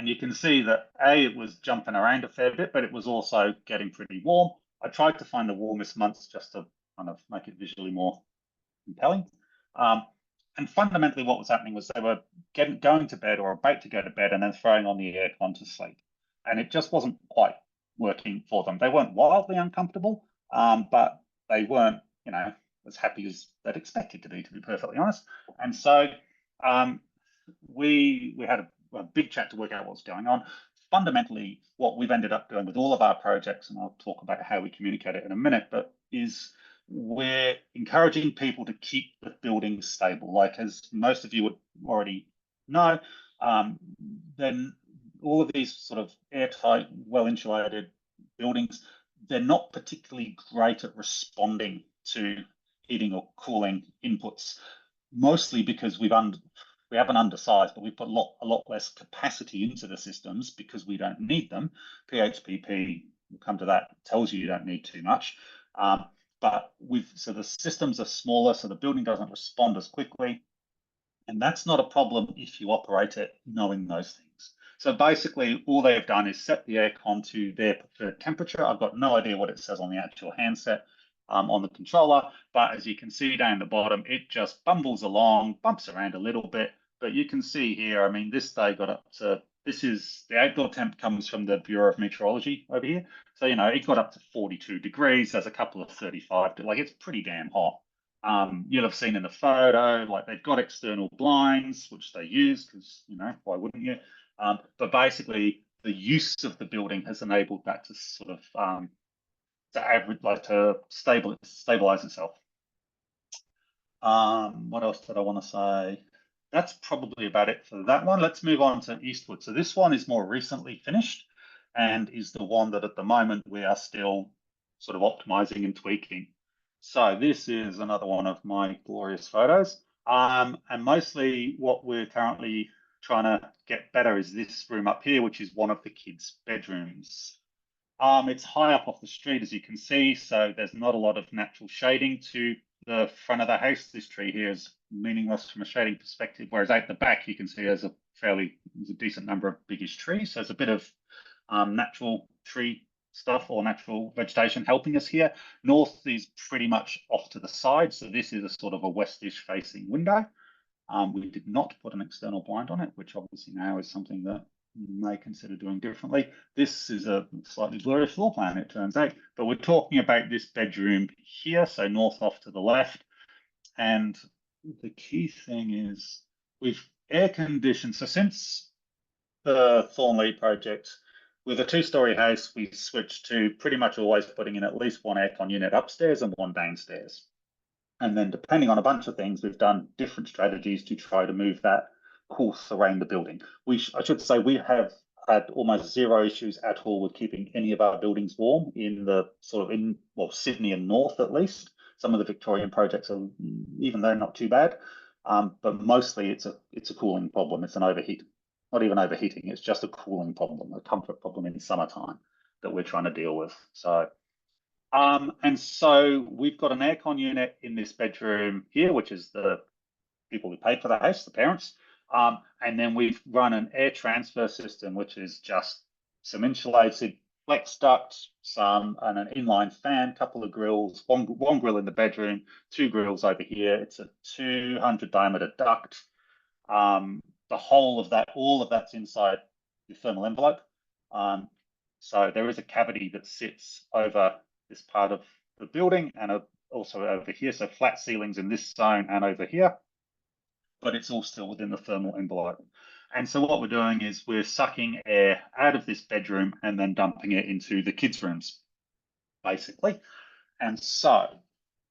you can see that it was jumping around a fair bit, but it was also getting pretty warm. I tried to find the warmest months just to kind of make it visually more compelling. And fundamentally what was happening was they were going to bed or about to go to bed and then throwing on the aircon to sleep. And it just wasn't quite working for them. They weren't wildly uncomfortable, but they weren't, as happy as they'd expected to be perfectly honest. And so we had a big chat to work out what's going on. Fundamentally, what we've ended up doing with all of our projects, and I'll talk about how we communicate it in a minute, but is we're encouraging people to keep the building stable. Like, as most of you would already know, then all of these sort of airtight, well-insulated buildings, they're not particularly great at responding to heating or cooling inputs, mostly because we haven't undersized, but we've put a lot less capacity into the systems because we don't need them. PHPP, we'll come to that, tells you don't need too much. So the systems are smaller, so the building doesn't respond as quickly. And that's not a problem if you operate it knowing those things. So basically, all they've done is set the aircon to their preferred temperature. I've got no idea what it says on the actual handset on the controller, but as you can see down the bottom, it just bumbles along, bumps around a little bit. But you can see here, I mean, this day got up to, this is the outdoor temp comes from the Bureau of Meteorology over here. So, it got up to 42 degrees. There's a couple of 35, like it's pretty damn hot. You'll have seen in the photo, like they've got external blinds, which they use because, why wouldn't you? But basically, the use of the building has enabled that to sort of to stabilize itself. What else did I want to say? That's probably about it for that one. Let's move on to Eastwood. So this one is more recently finished and is the one that at the moment we are still sort of optimizing and tweaking. So this is another one of my glorious photos. And mostly what we're currently trying to get better is this room up here, which is one of the kids' bedrooms. It's high up off the street, as you can see, so there's not a lot of natural shading to the front of the house. This tree here is meaningless from a shading perspective, whereas out the back you can see there's a decent number of biggish trees. So there's a bit of natural tree stuff or natural vegetation helping us here. North is pretty much off to the side, so this is a sort of a westish facing window. We did not put an external blind on it, which obviously now is something that may consider doing differently. This is a slightly blurry floor plan, it turns out, but we're talking about this bedroom here, so north off to the left. And the key thing is we've air conditioned. So since the Thornley project, with a 2-story house, we switched to pretty much always putting in at least one aircon unit upstairs and one downstairs. And then depending on a bunch of things, we've done different strategies to try to move that course around the building. I should say we have had almost zero issues at all with keeping any of our buildings warm in the sort of Sydney and North at least. Some of the Victorian projects are, even though not too bad, but mostly it's a cooling problem. It's an overheat, not even overheating. It's just a cooling problem, a comfort problem in summertime that we're trying to deal with. So And so we've got an aircon unit in this bedroom here, which is the people who paid for the house, the parents. And then we've run an air transfer system, which is just some insulated flex ducts, and an inline fan, couple of grills, one grill in the bedroom, two grills over here. It's a 200 diameter duct. The whole of that, all of that's inside the thermal envelope. So there is a cavity that sits over this part of the building and also over here. So flat ceilings in this zone and over here, but it's all still within the thermal envelope. And so what we're doing is we're sucking air out of this bedroom and then dumping it into the kids' rooms, basically. And so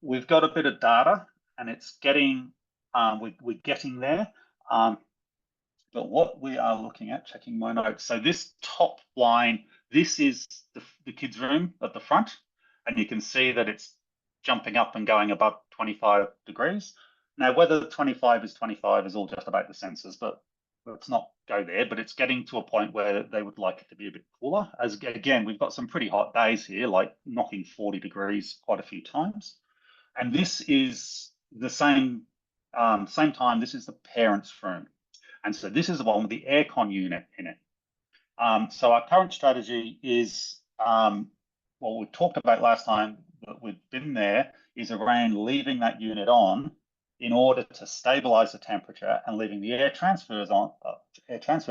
we've got a bit of data, and it's getting, we're getting there. But what we are looking at, checking my notes. So this top line, this is the kids' room at the front, and you can see that it's jumping up and going above 25 degrees. Now, whether 25 is all just about the sensors, but let's not go there. But it's getting to a point where they would like it to be a bit cooler. As again, we've got some pretty hot days here, like knocking 40 degrees quite a few times. And this is the same time. This is the parents' room. And so this is the one with the aircon unit in it. So our current strategy is, what we talked about last time that we've been there, is around leaving that unit on in order to stabilize the temperature and leaving the air transfer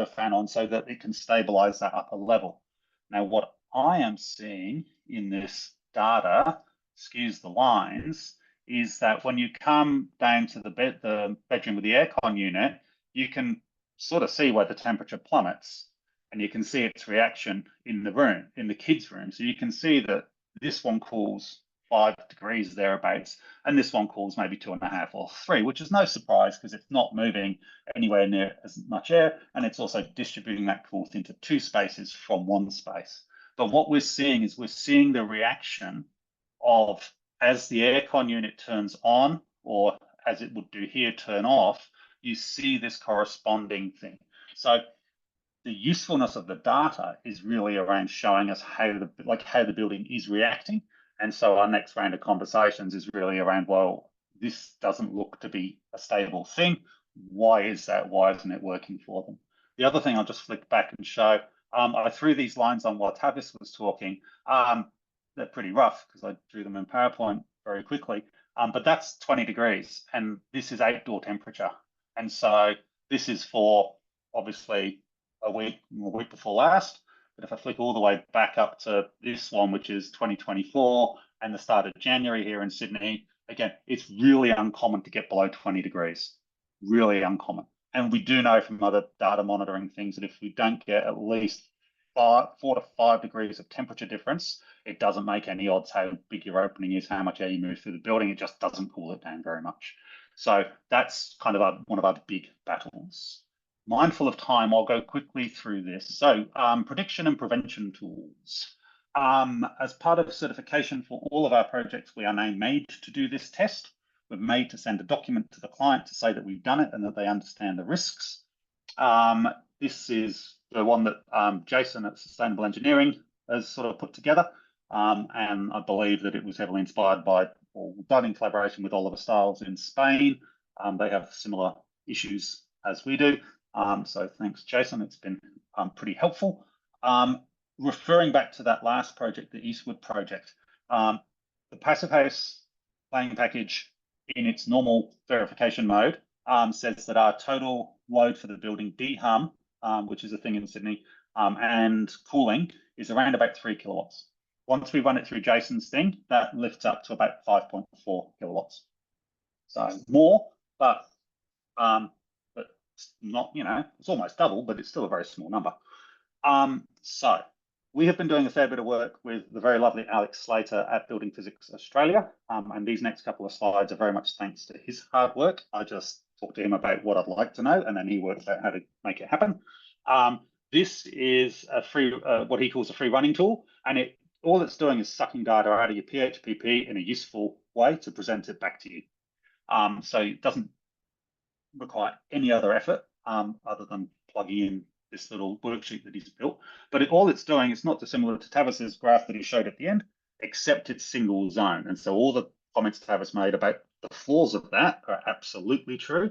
fan on so that it can stabilize that upper level. Now, what I am seeing in this data, excuse the lines, is that when you come down to the bedroom with the aircon unit, you can sort of see where the temperature plummets, and you can see its reaction in the room, in the kids' room. So you can see that this one cools 5 degrees thereabouts, and this one cools maybe 2.5 or 3, which is no surprise because it's not moving anywhere near as much air, and it's also distributing that coolth into two spaces from one space. But what we're seeing is we're seeing the reaction of, as the aircon unit turns on, or as it would do here, turn off, you see this corresponding thing. So the usefulness of the data is really around showing us how the building is reacting. And so our next round of conversations is really around, well, this doesn't look to be a stable thing. Why is that? Why isn't it working for them? The other thing I'll just flick back and show, I threw these lines on while Tavis was talking. They're pretty rough because I drew them in PowerPoint very quickly. But that's 20 degrees, and this is outdoor temperature. And so this is for obviously a week before last. But if I flick all the way back up to this one, which is 2024 and the start of January here in Sydney, again, it's really uncommon to get below 20 degrees, really uncommon. And we do know from other data monitoring things that if we don't get at least 4 to 5 degrees of temperature difference, it doesn't make any odds how big your opening is, how much air you move through the building. It just doesn't cool it down very much. So that's kind of one of our big battles. Mindful of time, I'll go quickly through this. So prediction and prevention tools. As part of certification for all of our projects, we are now made to do this test. We're made to send a document to the client to say that we've done it and that they understand the risks. This is the one that Jason at Sustainable Engineering has sort of put together. And I believe that it was heavily inspired by, or done in collaboration with Oliver Stiles in Spain. They have similar issues as we do. So thanks, Jason. It's been pretty helpful. Referring back to that last project, the Eastwood project, the Passivhaus planning package in its normal verification mode says that our total load for the building DHUM, which is a thing in Sydney, and cooling is around about 3 kilowatts. Once we run it through Jason's thing, that lifts up to about 5.4 kilowatts. So more, but not, it's almost double, but it's still a very small number. So we have been doing a fair bit of work with the very lovely Alex Slater at Building Physics Australia. And these next couple of slides are very much thanks to his hard work. I just talked to him about what I'd like to know, and then he worked out how to make it happen. This is a free, what he calls a free running tool, and all it's doing is sucking data out of your PHPP in a useful way to present it back to you. So it doesn't require any other effort other than plugging in this little worksheet that he's built. But all it's doing is not dissimilar to Tavis's graph that he showed at the end. accepted single zone. And so all the comments Tavis made about the flaws of that are absolutely true.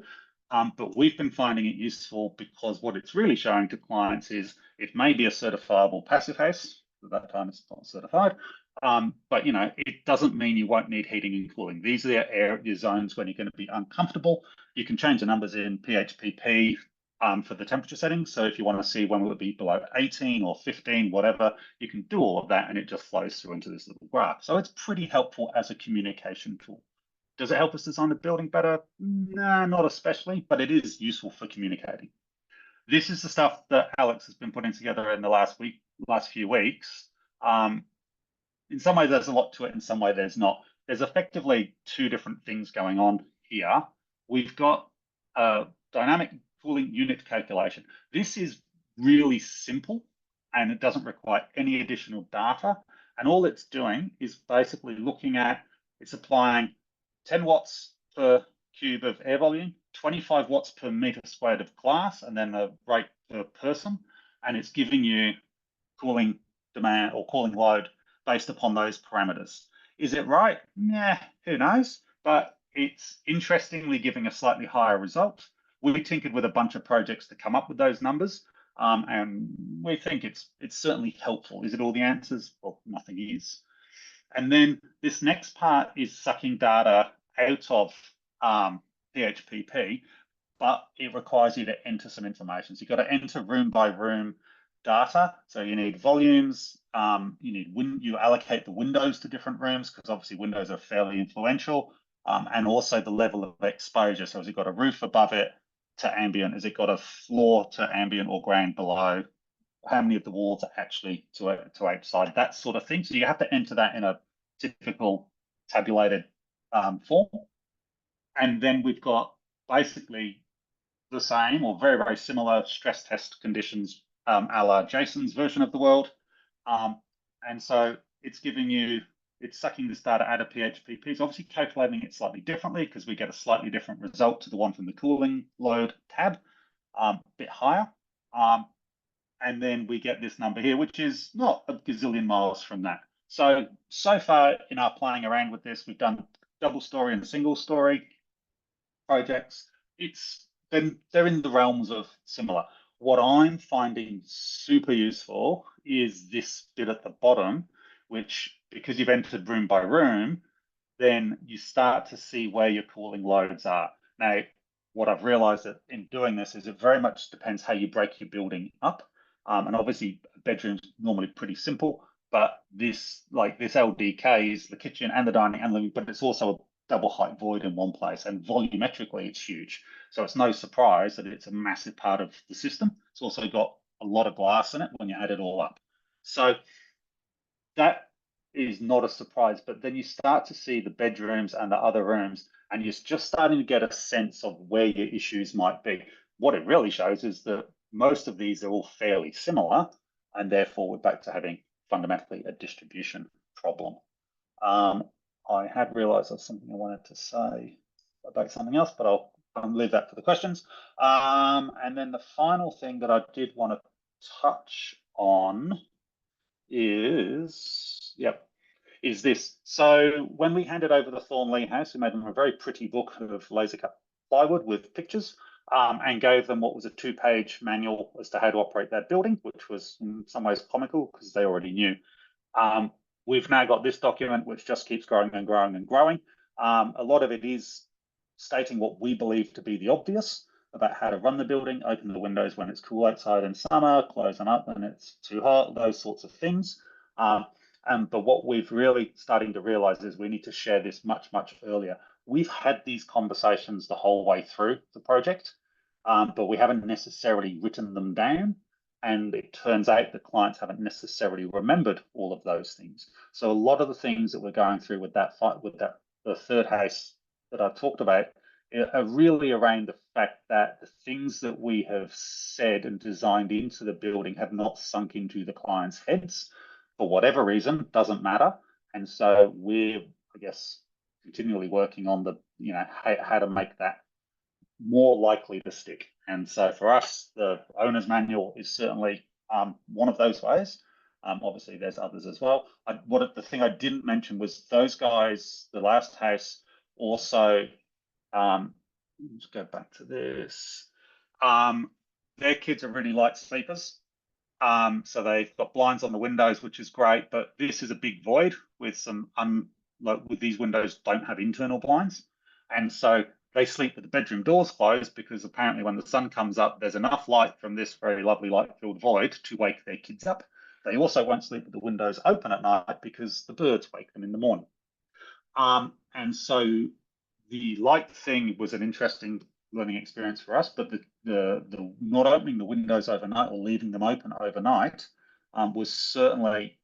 But we've been finding it useful because what it's really showing to clients is it may be a certifiable passive house. At that time, it's not certified. But it doesn't mean you won't need heating and cooling. These are your zones when you're going to be uncomfortable. You can change the numbers in PHPP for the temperature settings. So if you want to see when will it be below 18 or 15, whatever, you can do all of that and it just flows through into this little graph. So it's pretty helpful as a communication tool. Does it help us design the building better? No, not especially, but it is useful for communicating. This is the stuff that Alex has been putting together in the last few weeks. In some ways, there's a lot to it. In some way, there's not. There's effectively two different things going on here. We've got a dynamic cooling unit calculation. This is really simple and it doesn't require any additional data. And all it's doing is basically looking at, it's applying 10 watts per cube of air volume, 25 watts per meter squared of glass, and then the rate per person. And it's giving you cooling demand or cooling load based upon those parameters. Is it right? Nah, who knows? But it's interestingly giving a slightly higher result. We tinkered with a bunch of projects to come up with those numbers, and we think it's certainly helpful. Is it all the answers? Well, nothing is. And then this next part is sucking data out of PHPP, but it requires you to enter some information. So you've got to enter room by room data. So you need volumes, you allocate the windows to different rooms because obviously windows are fairly influential, and also the level of exposure. So has it got a roof above it to ambient? Has it got a floor to ambient or ground below? How many of the walls are actually to outside? That sort of thing. So you have to enter that in a typical tabulated form. And then we've got basically the same or very, very similar stress test conditions a la Jason's version of the world. And so it's sucking this data out of PHPP. It's obviously calculating it slightly differently because we get a slightly different result to the one from the cooling load tab, a bit higher. And then we get this number here, which is not a gazillion miles from that. So far in our playing around with this, we've done double story and single story projects. They're in the realms of similar. What I'm finding super useful is this bit at the bottom, which, because you've entered room by room, then you start to see where your cooling loads are. Now, what I've realized that in doing this is it very much depends how you break your building up. And obviously bedrooms normally pretty simple, but this LDK is the kitchen and the dining and living, but it's also a double height void in one place, and volumetrically it's huge. So it's no surprise that it's a massive part of the system. It's also got a lot of glass in it when you add it all up. So that is not a surprise, but then you start to see the bedrooms and the other rooms, and you're just starting to get a sense of where your issues might be. What it really shows is that most of these are all fairly similar, and therefore we're back to having fundamentally a distribution problem. I had realized there's something I wanted to say about something else, but I'll leave that for the questions. And then the final thing that I did want to touch on is this. So when we handed over the Thornley house, we made them a very pretty book of laser cut plywood with pictures, and gave them what was a 2-page manual as to how to operate that building, which was in some ways comical because they already knew. We've now got this document which just keeps growing and growing and growing. A lot of it is stating what we believe to be the obvious about how to run the building, open the windows when it's cool outside in summer, close them up when it's too hot, those sorts of things. But what we've really starting to realize is we need to share this much, much earlier. We've had these conversations the whole way through the project, but we haven't necessarily written them down. And it turns out that clients haven't necessarily remembered all of those things. So a lot of the things that we're going through with the third house that I talked about are really around the fact that the things that we have said and designed into the building have not sunk into the client's heads for whatever reason, doesn't matter. And so we're, I guess, continually working on how to make that more likely to stick. And so for us, the owner's manual is certainly one of those ways. Obviously, there's others as well. The thing I didn't mention was those guys, the last house, also. Let's go back to this. Their kids are really light sleepers. So they've got blinds on the windows, which is great. But this is a big void with with these windows don't have internal blinds, and so they sleep with the bedroom doors closed because apparently when the sun comes up, there's enough light from this very lovely light-filled void to wake their kids up. They also won't sleep with the windows open at night because the birds wake them in the morning. And so the light thing was an interesting learning experience for us, but the not opening the windows overnight or leaving them open overnight was certainly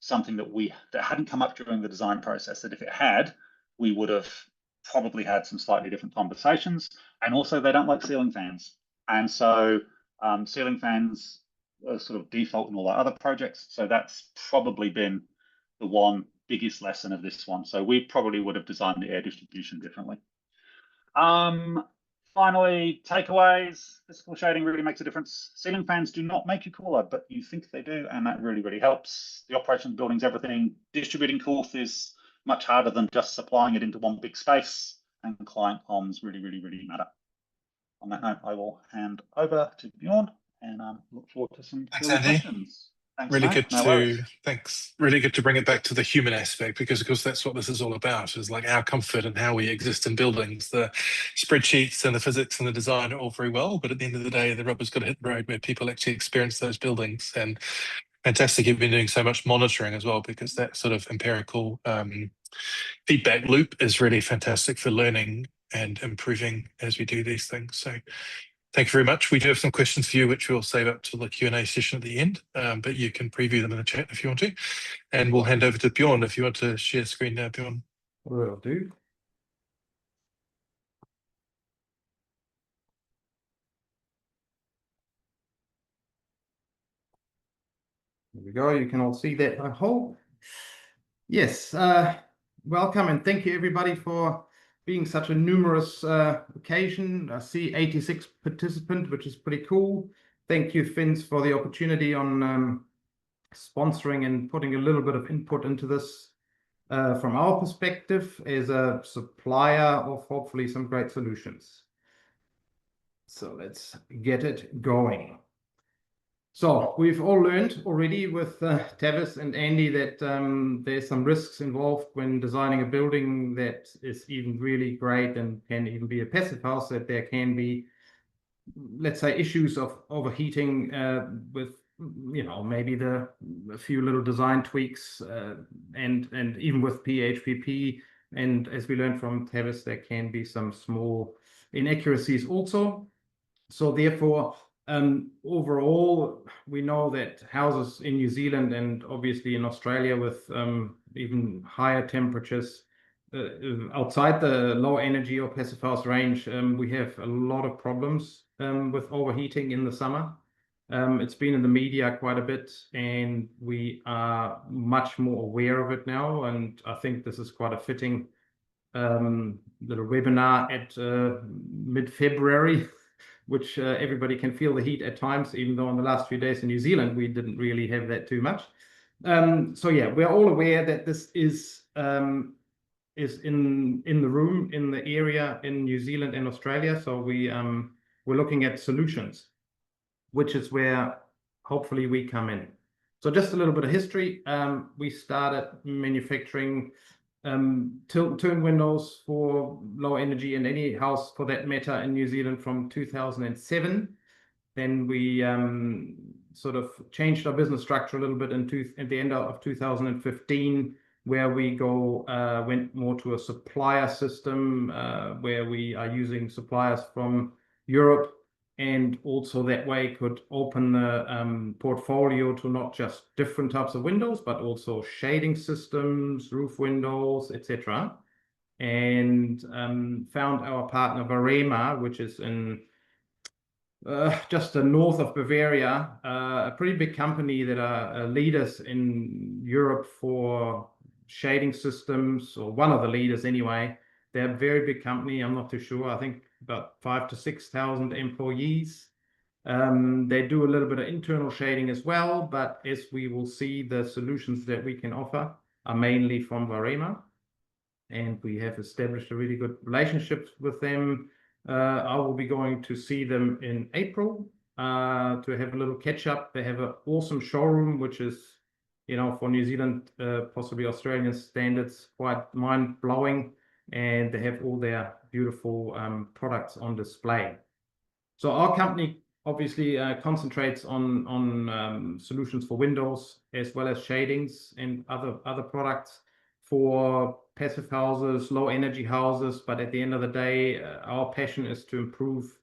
something that hadn't come up during the design process. That if it had, we would have probably had some slightly different conversations. And also, they don't like ceiling fans, and so ceiling fans are sort of default in all our other projects. So that's probably been the one biggest lesson of this one. So we probably would have designed the air distribution differently. Finally, takeaways. Physical shading really makes a difference. Ceiling fans do not make you cooler, but you think they do, and that really, really helps. The operation of the building's everything. Distributing cooling is much harder than just supplying it into one big space, and client comms really, really, really matter. On that note, I will hand over to Bjorn and look forward to some questions. Thanks, really mate. good thanks. Really good to bring it back to the human aspect, because of course that's what this is all about, is like our comfort and how we exist in buildings. The spreadsheets and the physics and the design are all very well, but at the end of the day, the rubber's got to hit the road where people actually experience those buildings. And fantastic, you've been doing so much monitoring as well, because that sort of empirical feedback loop is really fantastic for learning and improving as we do these things. So thank you very much. We do have some questions for you, which we'll save up till the Q&A session at the end, but you can preview them in the chat if you want to. And we'll hand over to Bjorn if you want to share screen now, Bjorn. Will do. There we go. You can all see that, I hope. Yes. Welcome and thank you everybody for being such a numerous occasion. I see 86 participants, which is pretty cool. Thank you, PHINZ, for the opportunity on sponsoring and putting a little bit of input into this from our perspective as a supplier of hopefully some great solutions. So let's get it going. So we've all learned already with Tavis and Andy that there's some risks involved when designing a building that is even really great and can even be a passive house, that there can be, let's say, issues of overheating with, you know, maybe a few little design tweaks and even with PHPP. And as we learned from Tavis, there can be some small inaccuracies also. So therefore, overall, we know that houses in New Zealand and obviously in Australia with even higher temperatures outside the low energy or passive house range, we have a lot of problems with overheating in the summer. It's been in the media quite a bit, and we are much more aware of it now. And I think this is quite a fitting little webinar at mid-February, which everybody can feel the heat at times, even though in the last few days in New Zealand, we didn't really have that too much. So yeah, we're all aware that this is in the room, in the area in New Zealand and Australia. So we're looking at solutions, which is where hopefully we come in. So just a little bit of history. We started manufacturing tilt turn windows for low energy in any house for that matter in New Zealand from 2007. Then we sort of changed our business structure a little bit at the end of 2015, where we went more to a supplier system where we are using suppliers from Europe, and also that way could open the portfolio to not just different types of windows, but also shading systems, roof windows, etc. And found our partner Varema, which is in just north of Bavaria, a pretty big company that are leaders in Europe for shading systems, or one of the leaders anyway. They're a very big company. I'm not too sure. I think about 5,000 to 6,000 employees. They do a little bit of internal shading as well, but as we will see, the solutions that we can offer are mainly from Varema, and we have established a really good relationship with them. I will be going to see them in April to have a little catch up. They have an awesome showroom, which is, you know, for New Zealand, possibly Australian standards, quite mind blowing, and they have all their beautiful products on display. So our company obviously concentrates on solutions for windows as well as shadings and other products for passive houses, low energy houses. But at the end of the day, our passion is to improve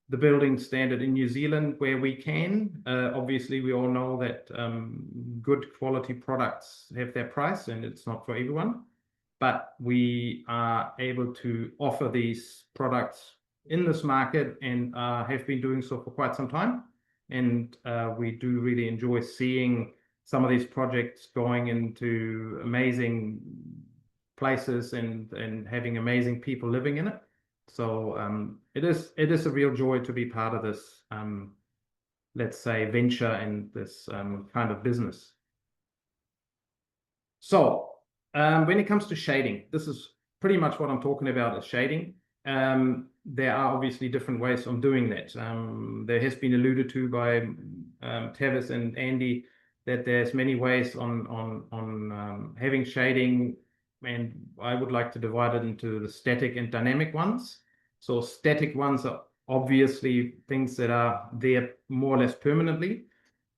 the building standard in New Zealand where we can. Obviously, we all know that good quality products have their price, and it's not for everyone. But we are able to offer these products in this market and have been doing so for quite some time. And we do really enjoy seeing some of these projects going into amazing places and having amazing people living in it. So it is a real joy to be part of this, let's say, venture and this kind of business. So when it comes to shading, this is pretty much what I'm talking about is shading. There are obviously different ways of doing that. There has been alluded to by Tavis and Andy that there's many ways on having shading, and I would like to divide it into the static and dynamic ones. So static ones are obviously things that are there more or less permanently.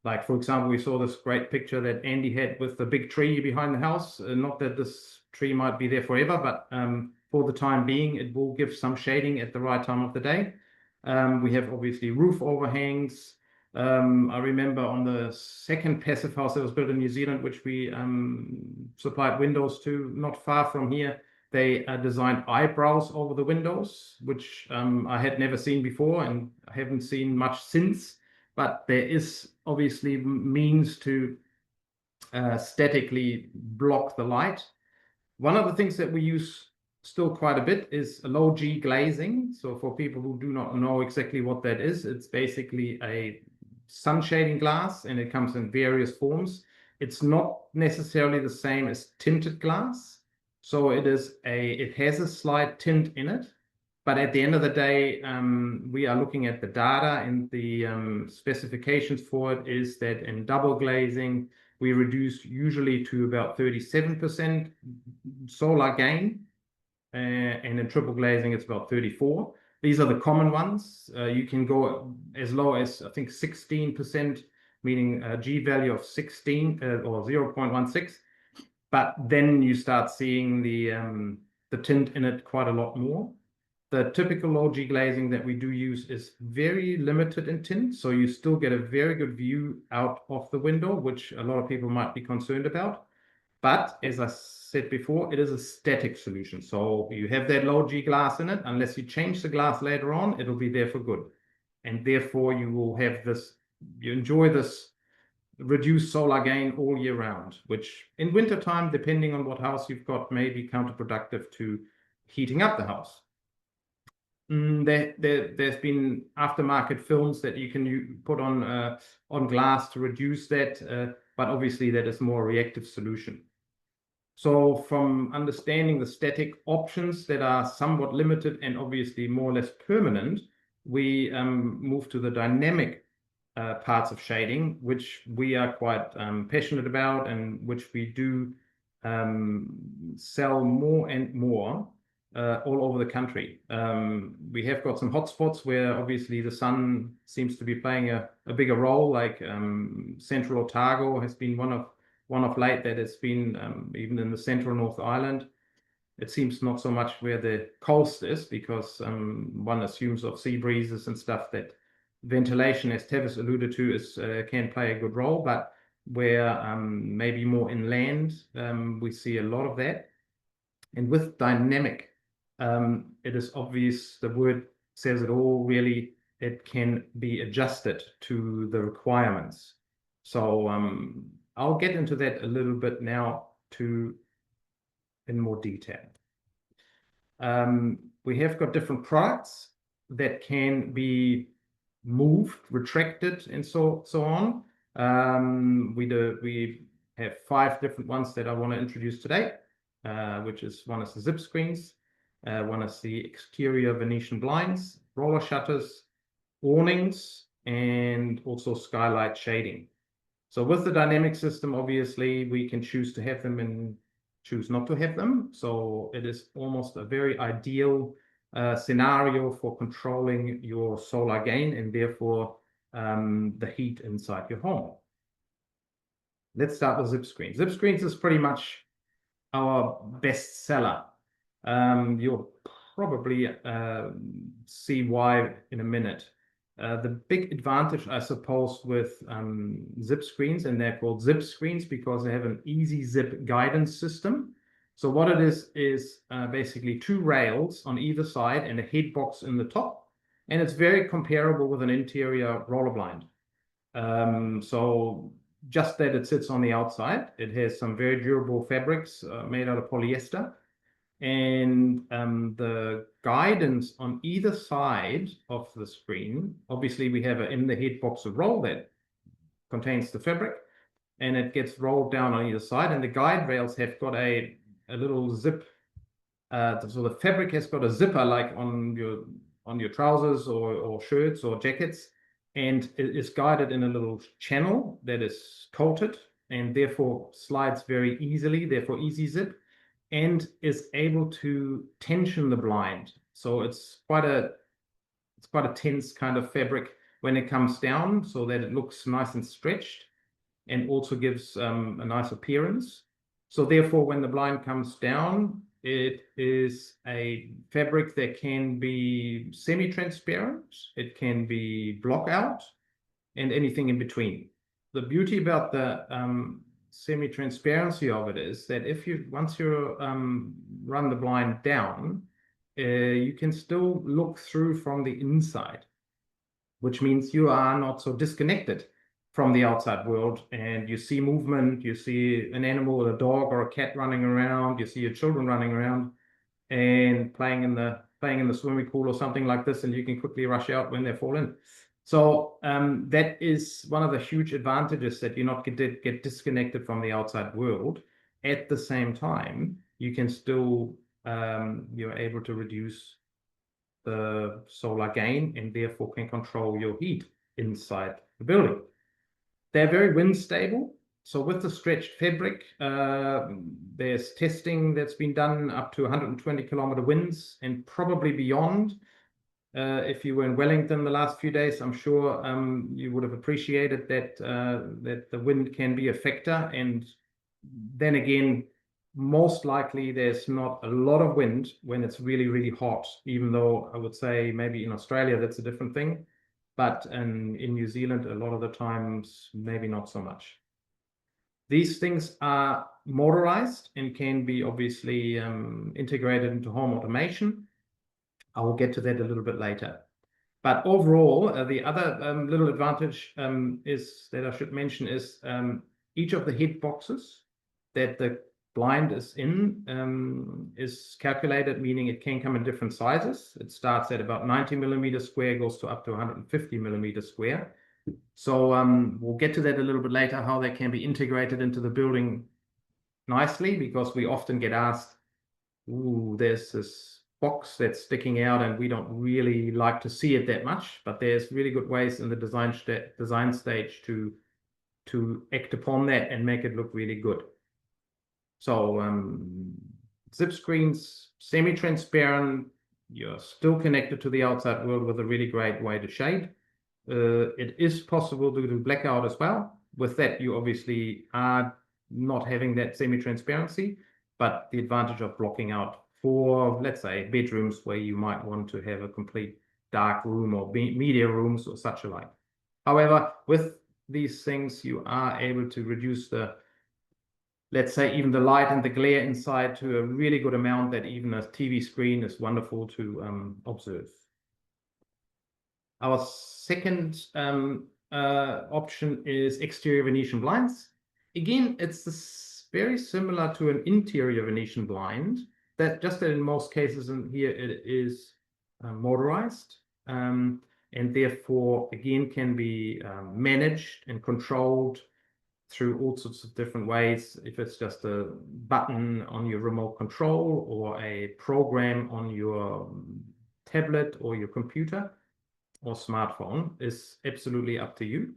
Like, for example, we saw this great picture that Andy had with the big tree behind the house. Not that this tree might be there forever, but for the time being, it will give some shading at the right time of the day. We have obviously roof overhangs. I remember on the second passive house that was built in New Zealand, which we supplied windows to, not far from here, they designed eyebrows over the windows, which I had never seen before and I haven't seen much since. But there is obviously means to statically block the light. One of the things that we use still quite a bit is a low G glazing. So for people who do not know exactly what that is, it's basically a sun shading glass, and it comes in various forms. It's not necessarily the same as tinted glass. So it has a slight tint in it. But at the end of the day, we are looking at the data, and the specifications for it is that in double glazing, we reduce usually to about 37% solar gain, and in triple glazing, it's about 34%. These are the common ones. You can go as low as, I think, 16%, meaning a G value of 16 or 0.16. But then you start seeing the tint in it quite a lot more. The typical low G glazing that we do use is very limited in tint, so you still get a very good view out of the window, which a lot of people might be concerned about. But as I said before, it is a static solution. So you have that low G glass in it. Unless you change the glass later on, it'll be there for good. And therefore you will have this, you enjoy this reduced solar gain all year round, which in wintertime, depending on what house you've got, may be counterproductive to heating up the house. There's been aftermarket films that you can put on glass to reduce that, but obviously that is more a reactive solution. So from understanding the static options that are somewhat limited and obviously more or less permanent, we move to the dynamic parts of shading, which we are quite passionate about, and which we do sell more and more all over the country. We have got some hotspots where obviously the sun seems to be playing a bigger role, like Central Otago has been one of late that has been even in the Central North Island. It seems not so much where the coast is, because one assumes of sea breezes and stuff that ventilation, as Tavis alluded to, can play a good role, but where maybe more inland, we see a lot of that. And with dynamic, it is obvious, the word says it all, really. It can be adjusted to the requirements. So I'll get into that a little bit now in more detail. We have got different products that can be moved, retracted, and so on. We have 5 different ones that I want to introduce today, which is one is the zip screens, one is the exterior Venetian blinds, roller shutters, awnings, and also skylight shading. So with the dynamic system, obviously, we can choose to have them and choose not to have them. So it is almost a very ideal scenario for controlling your solar gain and therefore the heat inside your home. Let's start with zip screens. Zip screens is pretty much our best seller. You'll probably see why in a minute. The big advantage, I suppose, with zip screens, and they're called zip screens because they have an easy zip guidance system. So what it is basically 2 rails on either side and a head box in the top, and it's very comparable with an interior roller blind. So just that it sits on the outside. It has some very durable fabrics made out of polyester. And the guidance on either side of the screen, obviously we have in the head box a roll that contains the fabric, and it gets rolled down on either side, and the guide rails have got a little zip. So the fabric has got a zipper like on your trousers or shirts or jackets, and it is guided in a little channel that is coated and therefore slides very easily, therefore easy zip, and is able to tension the blind. So it's quite a tense kind of fabric when it comes down, so that it looks nice and stretched and also gives a nice appearance. So therefore, when the blind comes down, it is a fabric that can be semi-transparent, it can be block out, and anything in between. The beauty about the semi-transparency of it is that once you run the blind down, you can still look through from the inside, which means you are not so disconnected from the outside world, and you see movement, you see an animal, a dog or a cat running around, you see your children running around and playing in the swimming pool or something like this, and you can quickly rush out when they fall in. So that is one of the huge advantages, that you're not get disconnected from the outside world. At the same time, you can still you're able to reduce the solar gain and therefore can control your heat inside the building. They're very wind stable. So with the stretched fabric, there's testing that's been done up to 120-kilometer winds and probably beyond. If you were in Wellington the last few days, I'm sure you would have appreciated that that the wind can be a factor. And then again, most likely there's not a lot of wind when it's really, really hot, even though I would say maybe in Australia that's a different thing. But in New Zealand, a lot of the times, maybe not so much. These things are motorized and can be obviously integrated into home automation. I will get to that a little bit later. But overall, the other little advantage is that I should mention is each of the head boxes that the blind is in is calculated, meaning it can come in different sizes. It starts at about 90 millimeters square, goes to up to 150 millimeters square. So we'll get to that a little bit later, how they can be integrated into the building nicely, because we often get asked, ooh, there's this box that's sticking out and we don't really like to see it that much, but there's really good ways in the design stage to act upon that and make it look really good. So zip screens, semi-transparent, you're still connected to the outside world with a really great way to shade. It is possible to do blackout as well. With that, you obviously are not having that semi-transparency, but the advantage of blocking out for, let's say, bedrooms where you might want to have a complete dark room or media rooms or such alike. However, with these things, you are able to reduce the, let's say, even the light and the glare inside to a really good amount that even a TV screen is wonderful to observe. Our second option is exterior Venetian blinds. Again, it's very similar to an interior Venetian blind, that just that in most cases in here it is motorized. And and therefore, again, can be managed and controlled through all sorts of different ways. If it's just a button on your remote control or a program on your tablet or your computer or smartphone, is absolutely up to you.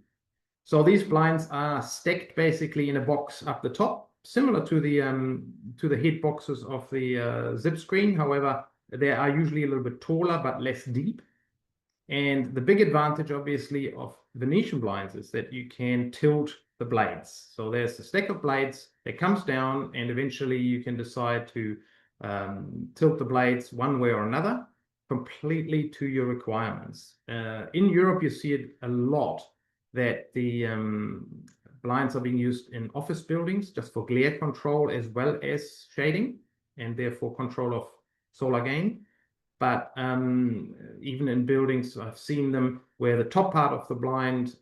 So these blinds are stacked basically in a box up the top, similar to the head boxes of the zip screen. However, they are usually a little bit taller but less deep. And the big advantage, obviously, of Venetian blinds is that you can tilt the blades. So there's a stack of blades that comes down, and eventually you can decide to tilt the blades one way or another, completely to your requirements. In Europe, you see it a lot that the blinds are being used in office buildings just for glare control as well as shading, and therefore control of solar gain. But even in buildings, I've seen them where the top part of the blind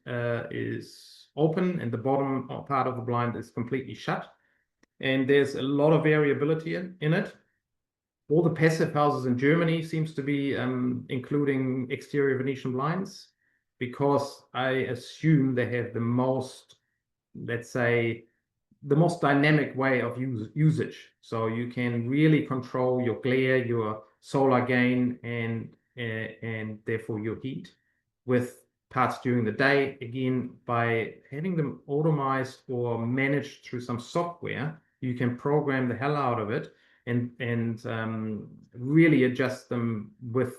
is open and the bottom part of the blind is completely shut. And there's a lot of variability in it. All the passive houses in Germany seems to be including exterior Venetian blinds, because I assume they have the most, let's say, the most dynamic way of usage. So you can really control your glare, your solar gain, and therefore your heat with parts during the day. Again, by having them automized or managed through some software, you can program the hell out of it and really adjust them with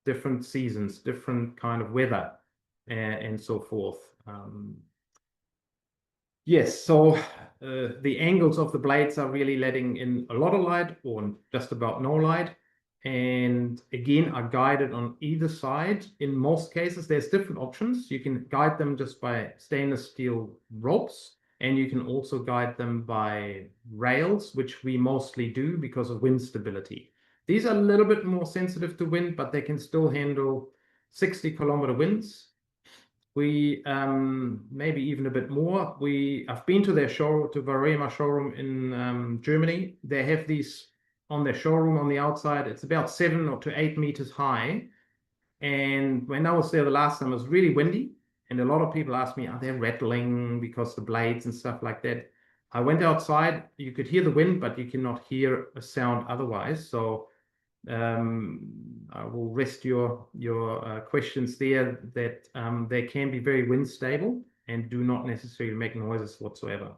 different seasons, different kind of weather, and so forth. Yes, so the angles of the blades are really letting in a lot of light or just about no light, and again are guided on either side. In most cases, there's different options. You can guide them just by stainless steel ropes, and you can also guide them by rails, which we mostly do because of wind stability. These are a little bit more sensitive to wind, but they can still handle 60-kilometer winds. We maybe even a bit more. I've been to their showroom, to Varema showroom in Germany. They have these on their showroom on the outside. It's about 7 to 8 meters high. And when I was there the last time, it was really windy. And a lot of people asked me, are they rattling because the blades and stuff like that? I went outside. You could hear the wind, but you cannot hear a sound otherwise. So I will rest your questions there, that they can be very wind stable and do not necessarily make noises whatsoever.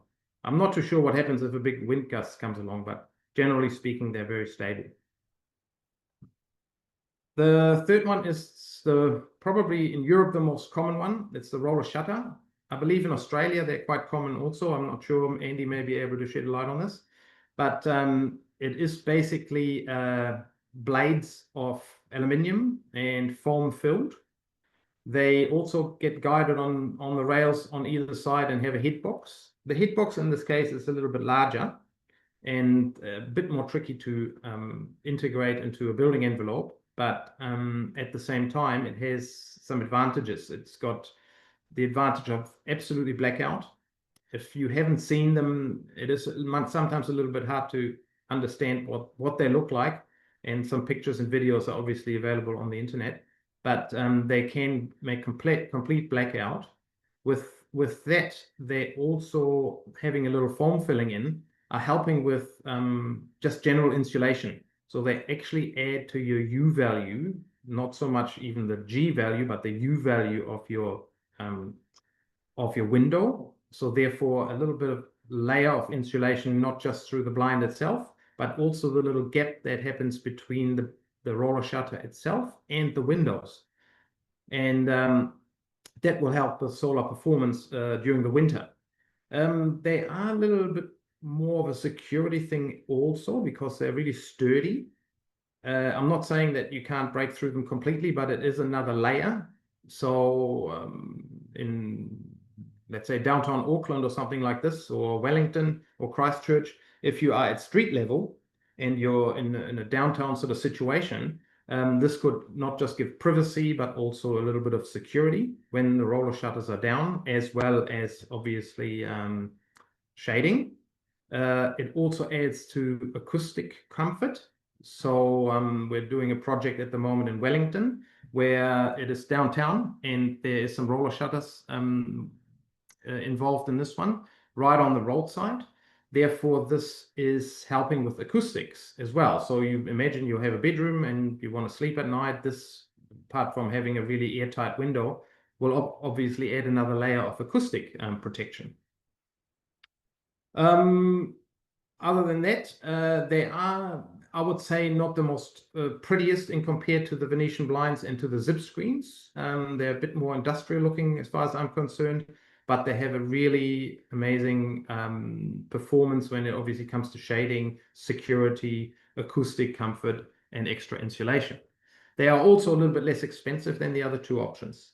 I'm not too sure what happens if a big wind gust comes along, but generally speaking, they're very stable. The third one is probably in Europe the most common one. It's the roller shutter. I believe in Australia they're quite common also. I'm not sure, Andy may be able to shed a light on this, but it is basically blades of aluminium and foam filled. They also get guided on the rails on either side and have a head box. The head box in this case is a little bit larger and a bit more tricky to integrate into a building envelope, but at the same time it has some advantages. It's got the advantage of absolutely blackout. If you haven't seen them, it is sometimes a little bit hard to understand what they look like. And some pictures and videos are obviously available on the internet, but they can make complete blackout. With that, they're also having a little foam filling in, are helping with just general insulation. So they actually add to your U value, not so much even the G value, but the U value of your window. So therefore, a little bit of layer of insulation, not just through the blind itself, but also the little gap that happens between the roller shutter itself and the windows. And that will help the solar performance during the winter. They are a little bit more of a security thing also, because they're really sturdy. I'm not saying that you can't break through them completely, but it is another layer. So in, let's say, downtown Auckland or something like this, or Wellington or Christchurch, if you are at street level and you're in a downtown sort of situation, this could not just give privacy, but also a little bit of security when the roller shutters are down, as well as obviously shading. It also adds to acoustic comfort. So we're doing a project at the moment in Wellington where it is downtown and there is some roller shutters involved in this one, right on the roadside. Therefore, this is helping with acoustics as well. So you imagine you have a bedroom and you want to sleep at night. This, apart from having a really airtight window, will obviously add another layer of acoustic protection. Other than that, they are, I would say, not the most prettiest in compared to the Venetian blinds and to the zip screens. They're a bit more industrial looking as far as I'm concerned, but they have a really amazing performance when it obviously comes to shading, security, acoustic comfort, and extra insulation. They are also a little bit less expensive than the other two options.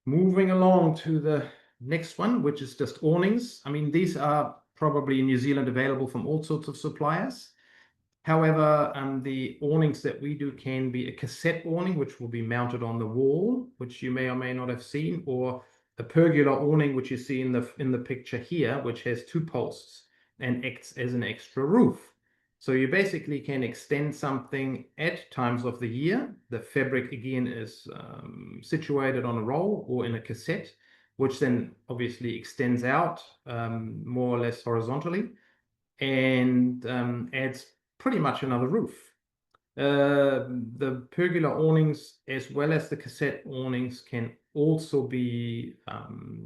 Moving along to the next one, which is just awnings. I mean, these are probably in New Zealand available from all sorts of suppliers. However, the awnings that we do can be a cassette awning, which will be mounted on the wall, which you may or may not have seen, or a pergola awning, which you see in the picture here, which has 2 posts and acts as an extra roof. So you basically can extend something at times of the year. The fabric again is situated on a roll or in a cassette, which then obviously extends out more or less horizontally and adds pretty much another roof. The pergola awnings as well as the cassette awnings can also be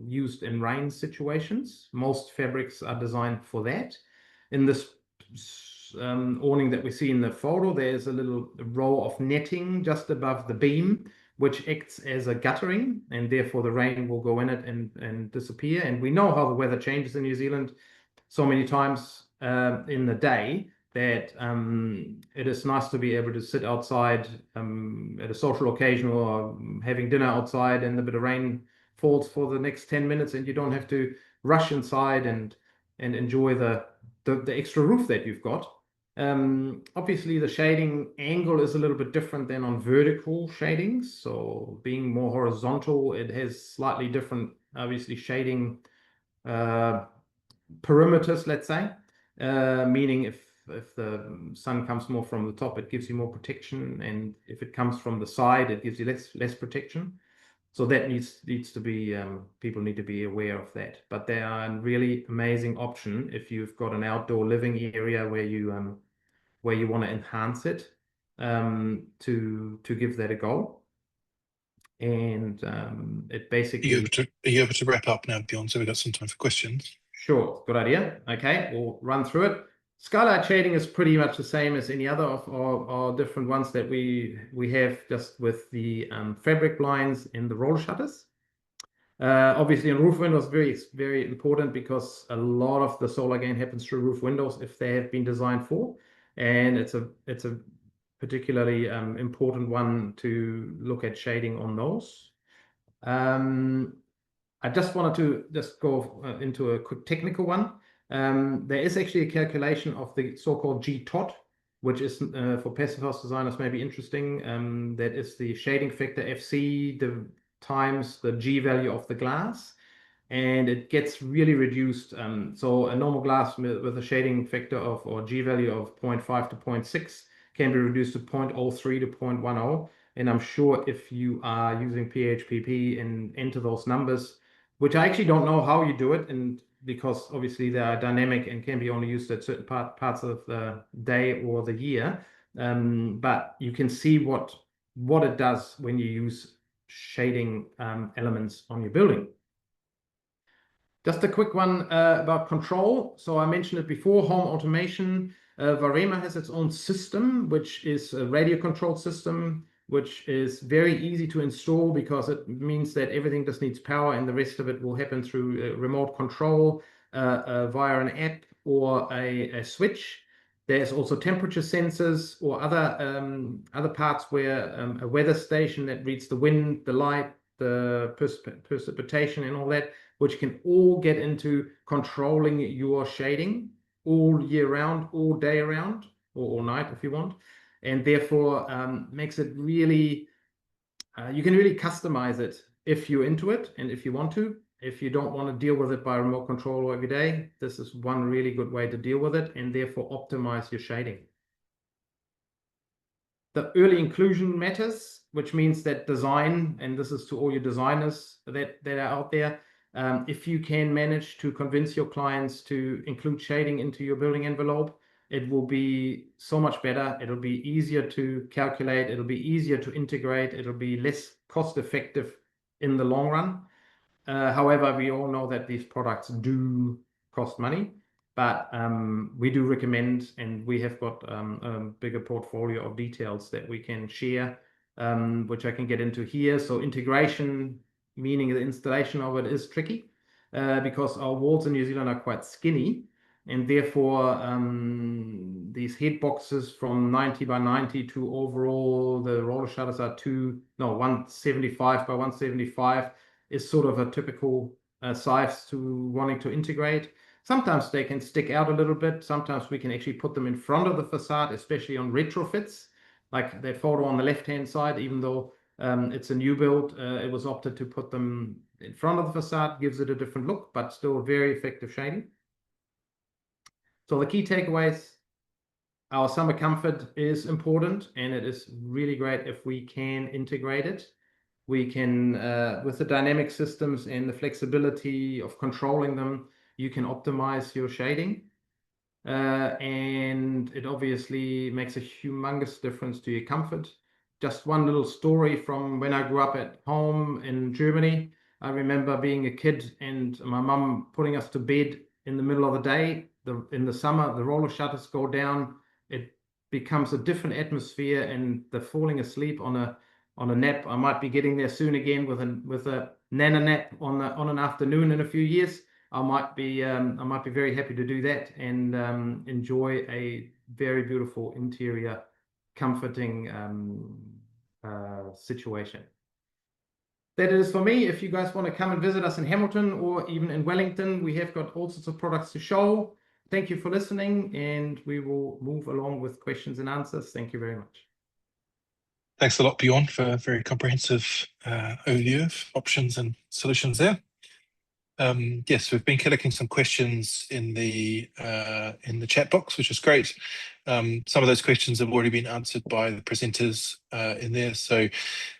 used in rain situations. Most fabrics are designed for that. In this awning that we see in the photo, there's a little row of netting just above the beam, which acts as a guttering, and therefore the rain will go in it and disappear. And we know how the weather changes in New Zealand so many times in the day that it is nice to be able to sit outside at a social occasion or having dinner outside, and a bit of rain falls for the next 10 minutes and you don't have to rush inside and enjoy the extra roof that you've got. Obviously the shading angle is a little bit different than on vertical shadings. So being more horizontal, it has slightly different, obviously, shading perimeters, let's say, meaning if the sun comes more from the top, it gives you more protection, and if it comes from the side, it gives you less protection. So that needs to be, people need to be aware of that. But they are a really amazing option if you've got an outdoor living area where you want to enhance it, to give that a go. And it basically... Are you able to wrap up now, Bjorn, so we've got some time for questions? Sure, good idea. Okay, we'll run through it. Skylight shading is pretty much the same as any other of our different ones that we have, just with the fabric blinds and the roll shutters. Obviously, in roof windows, very important, because a lot of the solar gain happens through roof windows if they have been designed for, and it's a particularly important one to look at shading on those. I just wanted to go into a quick technical one. There is actually a calculation of the so-called G-tot, which is for Passivhaus designers may be interesting. That is the shading factor FC times the G value of the glass, and it gets really reduced. So a normal glass with a shading factor of, or G value of 0.5 to 0.6 can be reduced to 0.03 to 0.10. And I'm sure if you are using PHPP and enter those numbers, which I actually don't know how you do it, and because obviously they are dynamic and can be only used at certain parts of the day or the year, but you can see what it does when you use shading elements on your building. Just a quick one about control. So I mentioned it before, home automation. Varema has its own system, which is a radio controlled system, which is very easy to install because it means that everything just needs power and the rest of it will happen through remote control via an app or a switch. There's also temperature sensors or other parts where a weather station that reads the wind, the light, the precipitation and all that, which can all get into controlling your shading all year round, all day around, or all night if you want. And therefore makes it really, you can really customize it if you're into it and if you want to. If you don't want to deal with it by remote control every day, this is one really good way to deal with it and therefore optimize your shading. The early inclusion matters, which means that design, and this is to all your designers that are out there, if you can manage to convince your clients to include shading into your building envelope, it will be so much better. It'll be easier to calculate. It'll be easier to integrate. It'll be less cost effective in the long run. However, we all know that these products do cost money, but we do recommend, and we have got a bigger portfolio of details that we can share, which I can get into here. So integration, meaning the installation of it, is tricky because our walls in New Zealand are quite skinny, and therefore these head boxes from 90 by 90 to overall the roller shutters are 175 by 175 is sort of a typical size to wanting to integrate. Sometimes they can stick out a little bit. Sometimes we can actually put them in front of the facade, especially on retrofits, like that photo on the left-hand side. Even though it's a new build, it was opted to put them in front of the facade, gives it a different look, but still very effective shading. So the key takeaways, our summer comfort is important, and it is really great if we can integrate it. We can, with the dynamic systems and the flexibility of controlling them, you can optimize your shading. And it obviously makes a humongous difference to your comfort. Just one little story from when I grew up at home in Germany. I remember being a kid and my mum putting us to bed in the middle of the day. In the summer, the roller shutters go down. It becomes a different atmosphere, and the falling asleep on a nap. I might be getting there soon again with a nana nap on an afternoon in a few years. I might be very happy to do that and enjoy a very beautiful interior, comforting situation. That is for me. If you guys want to come and visit us in Hamilton or even in Wellington, we have got all sorts of products to show. Thank you for listening, and we will move along with questions and answers. Thank you very much. Thanks a lot, Bjorn, for a very comprehensive overview of options and solutions there. Yes, we've been collecting some questions in the chat box, which is great. Some of those questions have already been answered by the presenters in there. So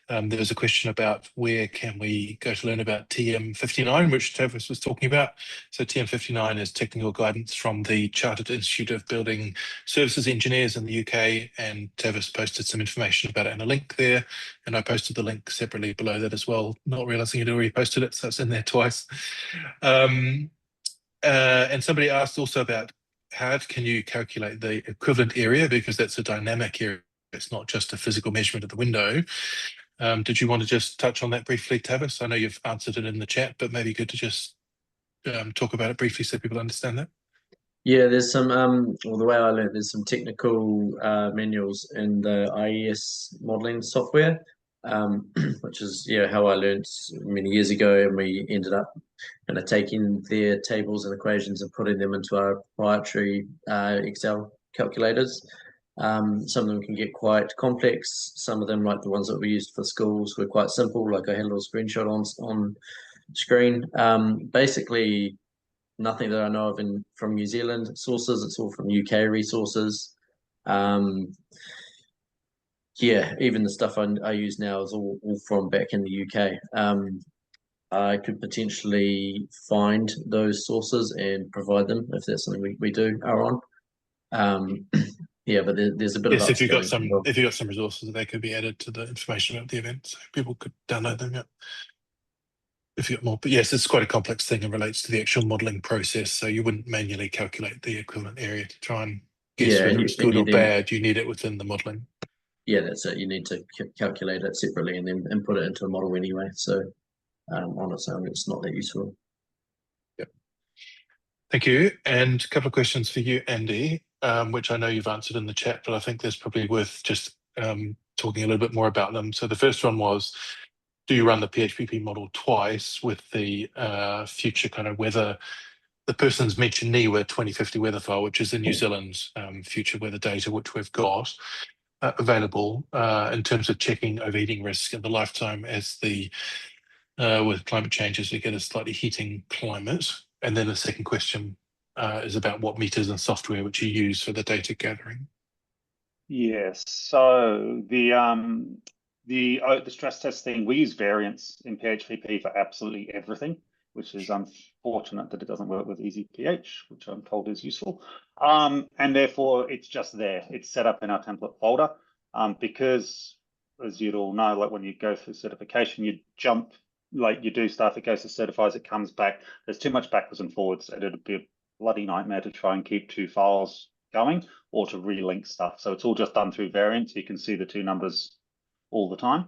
there was a question about where can we go to learn about TM59, which Tavis was talking about. So TM59 is technical guidance from the Chartered Institute of Building Services Engineers in the UK, and Tavis posted some information about it in a link there, and I posted the link separately below that as well, not realizing you'd already posted it, so it's in there twice. And somebody asked also about how can you calculate the equivalent area, because that's a dynamic area. It's not just a physical measurement of the window. Did you want to just touch on that briefly, Tavis? I know you've answered it in the chat, but maybe good to just talk about it briefly so people understand that. Yeah, there's some, well, the way I learned, there's some technical manuals in the IES modeling software, which is how I learned many years ago, and we ended up kind of taking their tables and equations and putting them into our proprietary Excel calculators. Some of them can get quite complex. Some of them, like the ones that we used for schools, were quite simple. Like I had a little screenshot on screen. Basically, nothing that I know of from New Zealand sources. It's all from UK resources. Even the stuff I use now is all from back in the UK. I could potentially find those sources and provide them if that's something we are on. But there's a bit of if you got some resources, they could be added to the information about the event, so people could download them. Yeah, if you got more. But yes, it's quite a complex thing and relates to the actual modelling process. So you wouldn't manually calculate the equivalent area to try and guess whether it's good or bad. You need it within the modelling. Yeah, that's it. You need to calculate it separately and then put it into a model anyway. So on its own, it's not that useful. Yep. Thank you. And a couple of questions for you, Andy, which I know you've answered in the chat, but I think there's probably worth just talking a little bit more about them. So the first one was, do you run the PHPP model twice with the future kind of weather? The person's mentioned NIWA 2050 weather file, which is the New Zealand future weather data, which we've got available in terms of checking overheating risk in the lifetime as with climate changes, we get a slightly heating climate. And then the second question is about what meters and software which you use for the data gathering. Yes. So the stress test thing, we use variance in PHP for absolutely everything, which is unfortunate that it doesn't work with easy pH, which I'm told is useful. And therefore it's just there. It's set up in our template folder. Because as you'd all know, like when you go through certification, you jump, like you do stuff, it goes to certifies, it comes back. There's too much backwards and forwards, and it'd be a bloody nightmare to try and keep two files going or to relink stuff. So it's all just done through variance. You can see the two numbers all the time.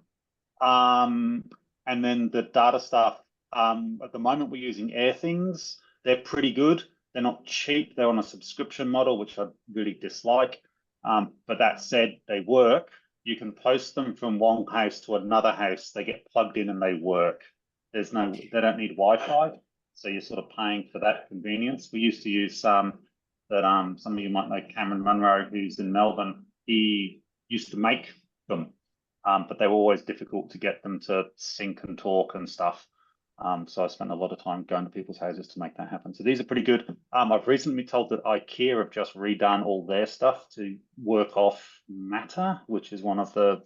And then the data stuff, at the moment we're using Airthings. They're pretty good. They're not cheap. They're on a subscription model, which I really dislike. But that said, they work. You can post them from one house to another house. They get plugged in and they work. They don't need Wi-Fi. So you're sort of paying for that convenience. We used to use some that some of you might know, Cameron Munro, who's in Melbourne. He used to make them, but they were always difficult to get them to sync and talk and stuff. So I spent a lot of time going to people's houses to make that happen. So these are pretty good. I've recently been told that IKEA have just redone all their stuff to work off Matter, which is one of the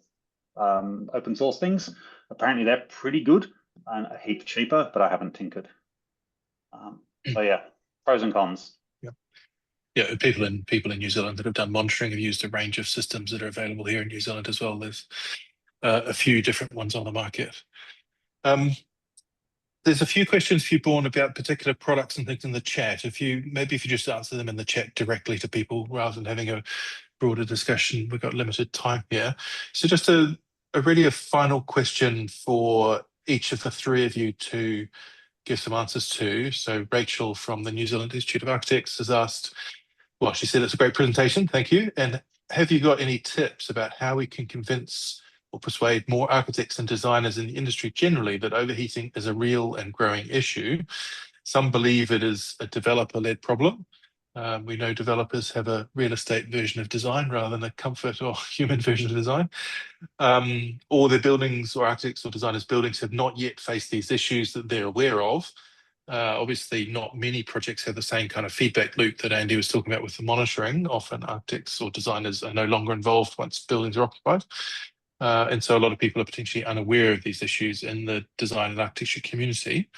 open source things. Apparently they're pretty good and a heap cheaper, but I haven't tinkered. So yeah, pros and cons. Yeah, people in New Zealand that have done monitoring have used a range of systems that are available here in New Zealand as well. There's a few different ones on the market. There's a few questions for you, Bourne, about particular products and things in the chat. Maybe if you just answer them in the chat directly to people rather than having a broader discussion. We've got limited time here. So just a final question for each of the three of you to give some answers to. So Rachel from the New Zealand Institute of Architects has asked, well, she said it's a great presentation, thank you. And have you got any tips about how we can convince or persuade more architects and designers in the industry generally that overheating is a real and growing issue? Some believe it is a developer-led problem. We know developers have a real estate version of design rather than a comfort or human version of design. Or their buildings or architects or designers' buildings have not yet faced these issues that they're aware of. Obviously, not many projects have the same kind of feedback loop that Andy was talking about with the monitoring. Often architects or designers are no longer involved once buildings are occupied. And so a lot of people are potentially unaware of these issues in the design and architecture community.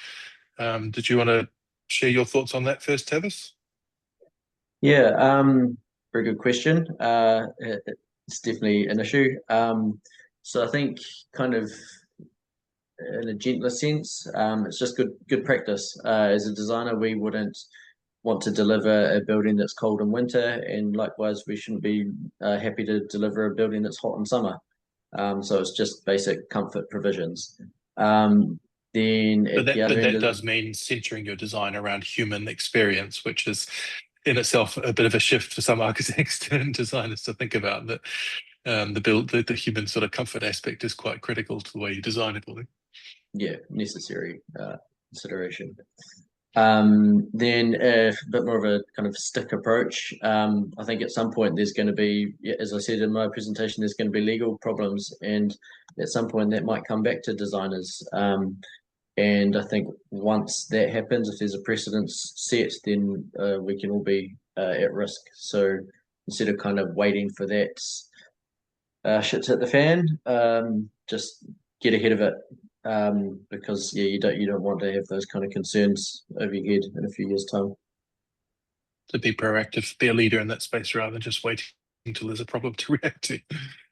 Did you want to share your thoughts on that first, Tavis? Yeah, very good question. It's definitely an issue. So I think kind of in a gentler sense, it's just good practice. As a designer, we wouldn't want to deliver a building that's cold in winter, and likewise, we shouldn't be happy to deliver a building that's hot in summer. So it's just basic comfort provisions. Then But at the other end that does mean centering your design around human experience, which is in itself a bit of a shift for some architects and designers to think about that. The human sort of comfort aspect is quite critical to the way you design a building. Yeah, necessary consideration. Then a bit more of a kind of stick approach. I think at some point there's going to be, as I said in my presentation, there's going to be legal problems, and at some point that might come back to designers. And I think once that happens, if there's a precedence set, then we can all be at risk. So instead of kind of waiting for that shit to hit the fan, just get ahead of it. Because yeah, you don't want to have those kind of concerns over your head in a few years' time. To be proactive, be a leader in that space rather than just waiting until there's a problem to react to.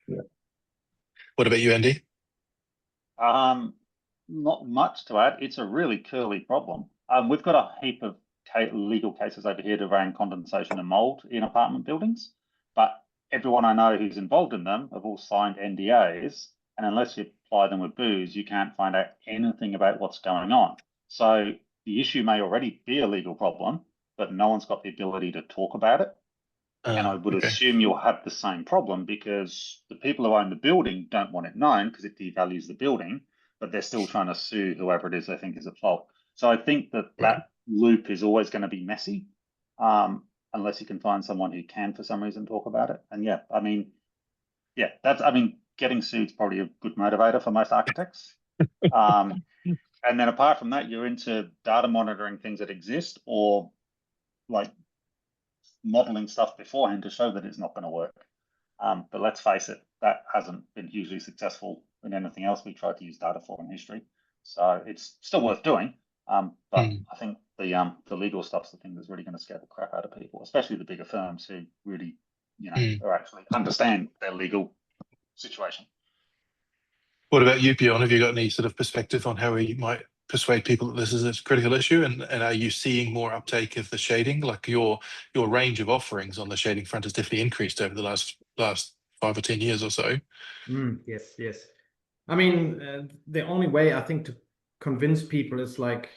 Yeah. What about you, Andy? Not much to add. It's a really curly problem. We've got a heap of legal cases over here around condensation and mold in apartment buildings, but everyone I know who's involved in them have all signed NDAs, and unless you apply them with booze, you can't find out anything about what's going on. So the issue may already be a legal problem, but no one's got the ability to talk about it. And I would assume you'll have the same problem because the people who own the building don't want it known because it devalues the building, but they're still trying to sue whoever it is they think is at fault. So I think that loop is always going to be messy, unless you can find someone who can, for some reason, talk about it. And getting sued is probably a good motivator for most architects. And then apart from that, you're into data monitoring things that exist or like modeling stuff beforehand to show that it's not going to work. But let's face it, that hasn't been hugely successful in anything else we tried to use data for in history. So it's still worth doing. But I think the legal stuff's the thing that's really going to scare the crap out of people, especially the bigger firms who really, are actually understand their legal situation. What about you, Bjorn? Have you got any sort of perspective on how we might persuade people that this is a critical issue? And are you seeing more uptake of the shading? Like your range of offerings on the shading front has definitely increased over the last 5 or 10 years or so. Yes. I mean, the only way I think to convince people is like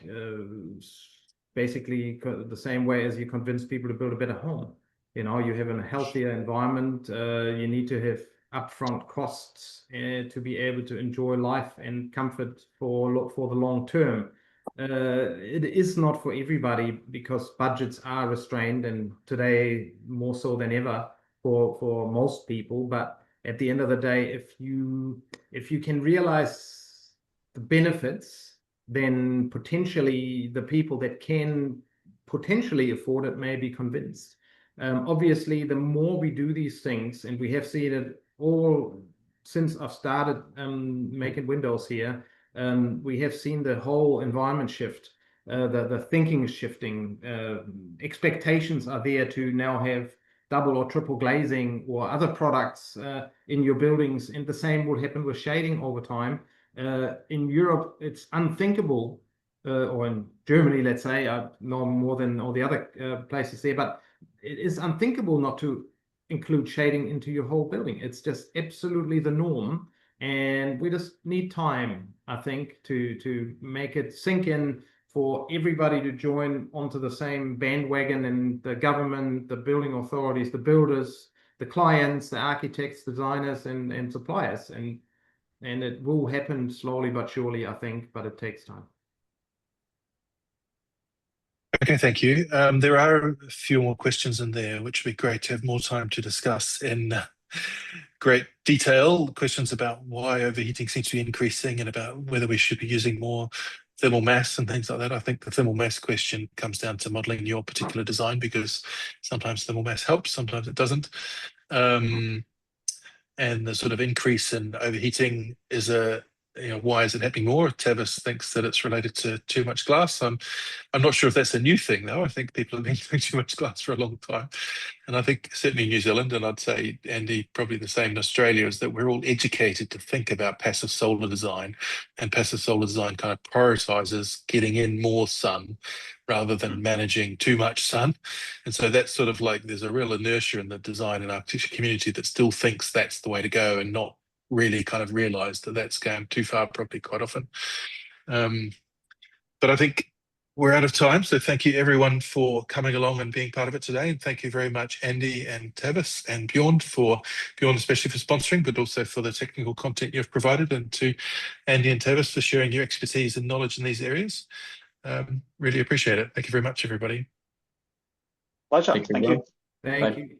basically the same way as you convince people to build a better home. You have a healthier environment. You need to have upfront costs to be able to enjoy life and comfort for the long term. It is not for everybody because budgets are restrained, and today more so than ever for most people. But at the end of the day, if you can realize the benefits, then potentially the people that can potentially afford it may be convinced. Obviously, the more we do these things, and we have seen it all since I've started making windows here, we have seen the whole environment shift. The thinking is shifting. Expectations are there to now have double or triple glazing or other products in your buildings, and the same will happen with shading over time. In Europe, it's unthinkable, or in Germany, let's say, I know more than all the other places there, but it is unthinkable not to include shading into your whole building. It's just absolutely the norm, and we just need time, I think, to make it sink in for everybody to join onto the same bandwagon, and the government, the building authorities, the builders, the clients, the architects, designers, and suppliers. And it will happen slowly but surely, I think, but it takes time. Okay, thank you. There are a few more questions in there, which would be great to have more time to discuss in great detail. Questions about why overheating seems to be increasing and about whether we should be using more thermal mass and things like that. I think the thermal mass question comes down to modeling your particular design, because sometimes thermal mass helps, sometimes it doesn't. And the sort of increase in overheating is why is it happening more? Tavis thinks that it's related to too much glass. I'm not sure if that's a new thing, though. I think people have been doing too much glass for a long time. And I think certainly in New Zealand, and I'd say, Andy, probably the same in Australia, is that we're all educated to think about passive solar design. And passive solar design kind of prioritizes getting in more sun rather than managing too much sun. And so that's sort of like there's a real inertia in the design and architecture community that still thinks that's the way to go, and not really kind of realize that that's going too far probably quite often. But I think we're out of time, so thank you everyone for coming along and being part of it today, and thank you very much Andy and Tavis and Bjorn especially for sponsoring, but also for the technical content you've provided, and to Andy and Tavis for sharing your expertise and knowledge in these areas. Really appreciate it. Thank you very much, everybody. Pleasure. Thank you. Thank you.